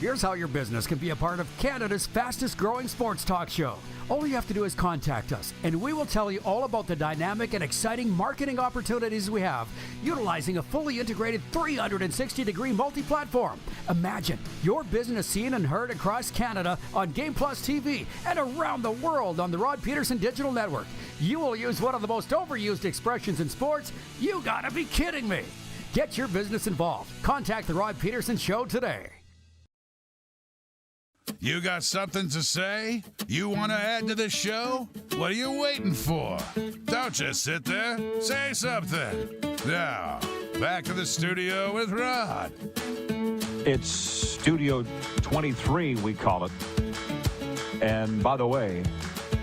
Here's how your business can be a part of Canada's fastest growing sports talk show. All you have to do is contact us, and we will tell you all about the dynamic and exciting marketing opportunities we have, utilizing a fully integrated 360-degree multi-platform. Imagine your business seen and heard across Canada on Game Plus TV and around the world on the Rod Pedersen Digital Network. You will use one of the most overused expressions in sports. You gotta be kidding me. Get your business involved. Contact the Rod Pedersen Show today. You got something to say? You want to add to the show? What are you waiting for? Don't just sit there. Say something. Now, back to the studio with Rod. It's Studio 23, we call it. And by the way,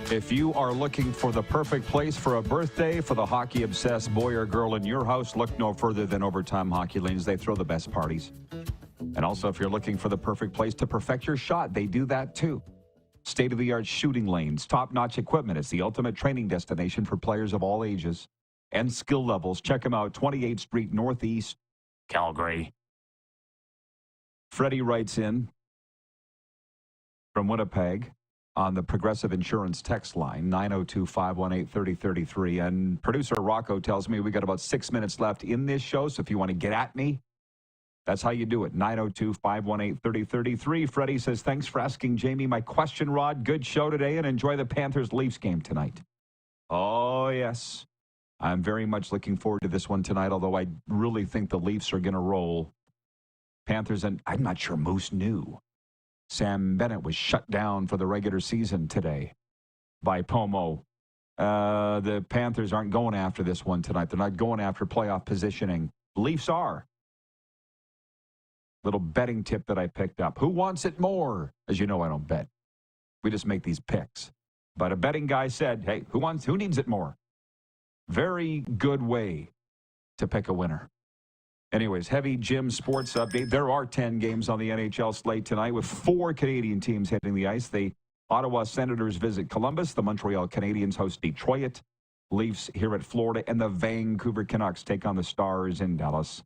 if you are looking for the perfect place for a birthday for the hockey-obsessed boy or girl in your house, look no further than Overtime Hockey Lanes. They throw the best parties. And also, if you're looking for the perfect place to perfect your shot, they do that too. State-of-the-art shooting lanes, top-notch equipment. It's the ultimate training destination for players of all ages and skill levels. Check them out, 28th Street Northeast, Calgary. Freddie writes in from Winnipeg on the Progressive Insurance text line, 902-518-3033. And producer Rocco tells me we got about 6 minutes left in this show, so if you want to get at me, that's how you do it, 902-518-3033. Freddie says, thanks for asking, Jamie. My question, Rod, good show today, and enjoy the Panthers-Leafs game tonight. Oh, yes. I'm very much looking forward to this one tonight, although I really think the Leafs are going to roll. Panthers, and I'm not sure Moose knew. Sam Bennett was shut down for the regular season today by Pomo. The Panthers aren't going after this one tonight. They're not going after playoff positioning. Leafs are. Little betting tip that I picked up. Who wants it more? As you know, I don't bet. We just make these picks. But a betting guy said, hey, who needs it more? Very good way to pick a winner. Anyways, heavy Jim sports update. There are 10 games on the NHL slate tonight with 4 Canadian teams hitting the ice. The Ottawa Senators visit Columbus. The Montreal Canadiens host Detroit. Leafs here at Florida. And the Vancouver Canucks take on the Stars in Dallas.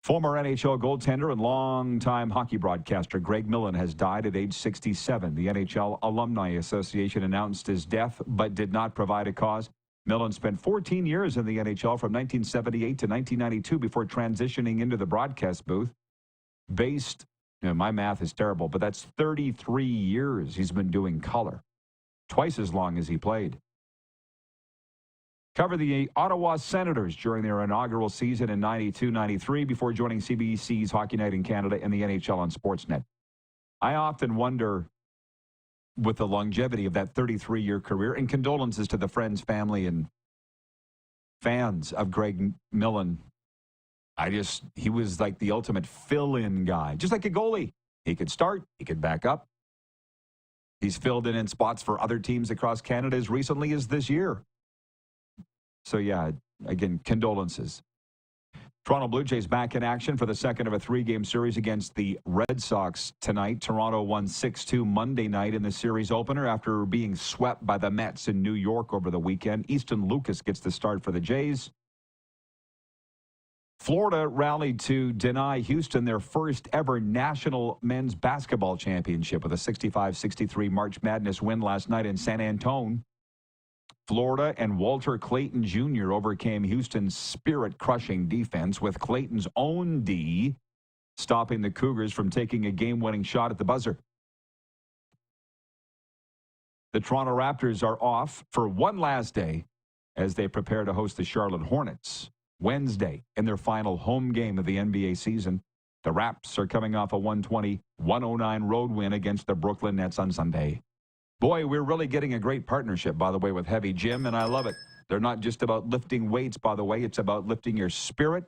Former NHL goaltender and longtime hockey broadcaster Greg Millen has died at age 67. The NHL Alumni Association announced his death but did not provide a cause. Millen spent 14 years in the NHL from 1978 to 1992 before transitioning into the broadcast booth. My math is terrible, but that's 33 years he's been doing color. Twice as long as he played. Covered the Ottawa Senators during their inaugural season in 92-93 before joining CBC's Hockey Night in Canada and the NHL on Sportsnet. I often wonder, with the longevity of that 33-year career, and condolences to the friends, family, and fans of Greg Millen. He was like the ultimate fill-in guy, just like a goalie. He could start, he could back up. He's filled in spots for other teams across Canada as recently as this year. So, yeah, again, condolences. Toronto Blue Jays back in action for the second of a 3-game series against the Red Sox tonight. Toronto won 6-2 Monday night in the series opener after being swept by the Mets in New York over the weekend. Easton Lucas gets the start for the Jays. Florida rallied to deny Houston their first ever national men's basketball championship with a 65-63 March Madness win last night in San Antonio. Florida and Walter Clayton Jr. overcame Houston's spirit-crushing defense, with Clayton's own D stopping the Cougars from taking a game-winning shot at the buzzer. The Toronto Raptors are off for one last day as they prepare to host the Charlotte Hornets Wednesday in their final home game of the NBA season. The Raps are coming off a 120-109 road win against the Brooklyn Nets on Sunday. Boy, we're really getting a great partnership, by the way, with Heavy Gym, and I love it. They're not just about lifting weights, by the way. It's about lifting your spirit,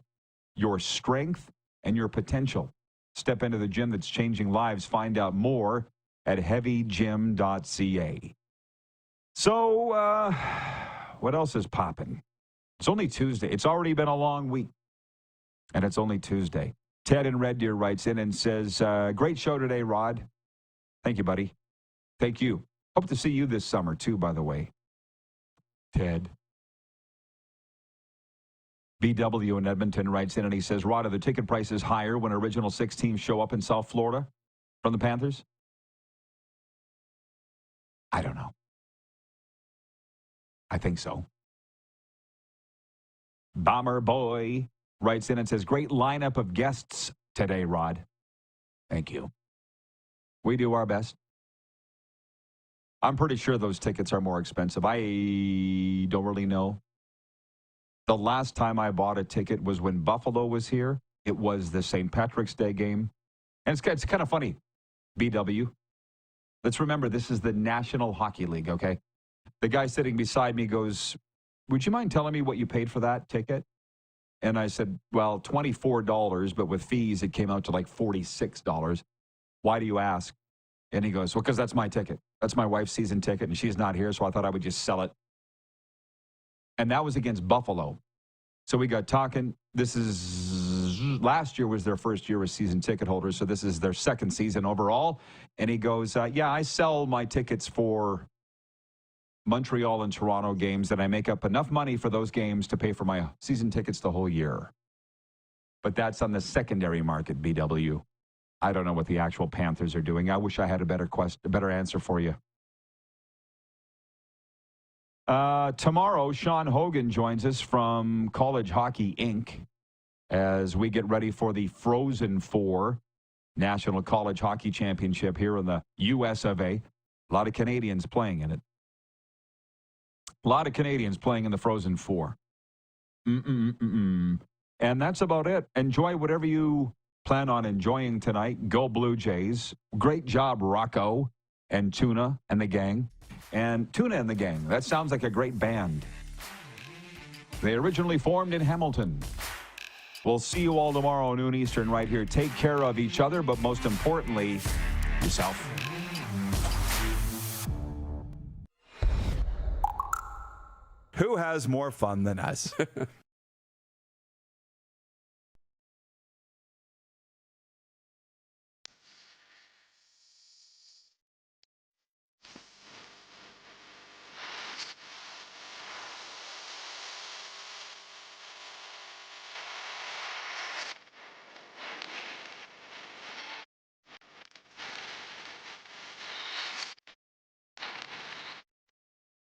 your strength, and your potential. Step into the gym that's changing lives. Find out more at heavygym.ca. So, what else is popping? It's only Tuesday. It's already been a long week, and it's only Tuesday. Ted in Red Deer writes in and says, great show today, Rod. Thank you, buddy. Thank you. Hope to see you this summer, too, by the way. Ted. BW in Edmonton writes in and he says, Rod, are the ticket prices higher when original 6 teams show up in South Florida from the Panthers? I don't know. I think so. Bomber Boy writes in and says, great lineup of guests today, Rod. Thank you. We do our best. I'm pretty sure those tickets are more expensive. I don't really know. The last time I bought a ticket was when Buffalo was here. It was the St. Patrick's Day game. And it's kind of funny, BW. Let's remember, this is the National Hockey League, okay? The guy sitting beside me goes, would you mind telling me what you paid for that ticket? And I said, well, $24, but with fees, it came out to like $46. Why do you ask? And he goes, well, because that's my ticket. That's my wife's season ticket, and she's not here, so I thought I would just sell it. And that was against Buffalo. So we got talking. Last year was their first year as season ticket holders, so this is their second season overall. And he goes, yeah, I sell my tickets for Montreal and Toronto games, and I make up enough money for those games to pay for my season tickets the whole year. But that's on the secondary market, BW. I don't know what the actual Panthers are doing. I wish I had a better answer for you. Tomorrow, Sean Hogan joins us from College Hockey Inc. as we get ready for the Frozen Four National College Hockey Championship here in the U.S. of A. A lot of Canadians playing in it. A lot of Canadians playing in the Frozen Four. And that's about it. Enjoy whatever you plan on enjoying tonight. Go Blue Jays. Great job, Rocco and Tuna and the gang. And Tuna and the Gang. That sounds like a great band. They originally formed in Hamilton. We'll see you all tomorrow, noon Eastern, right here. Take care of each other, but most importantly, yourself. Who has more fun than us?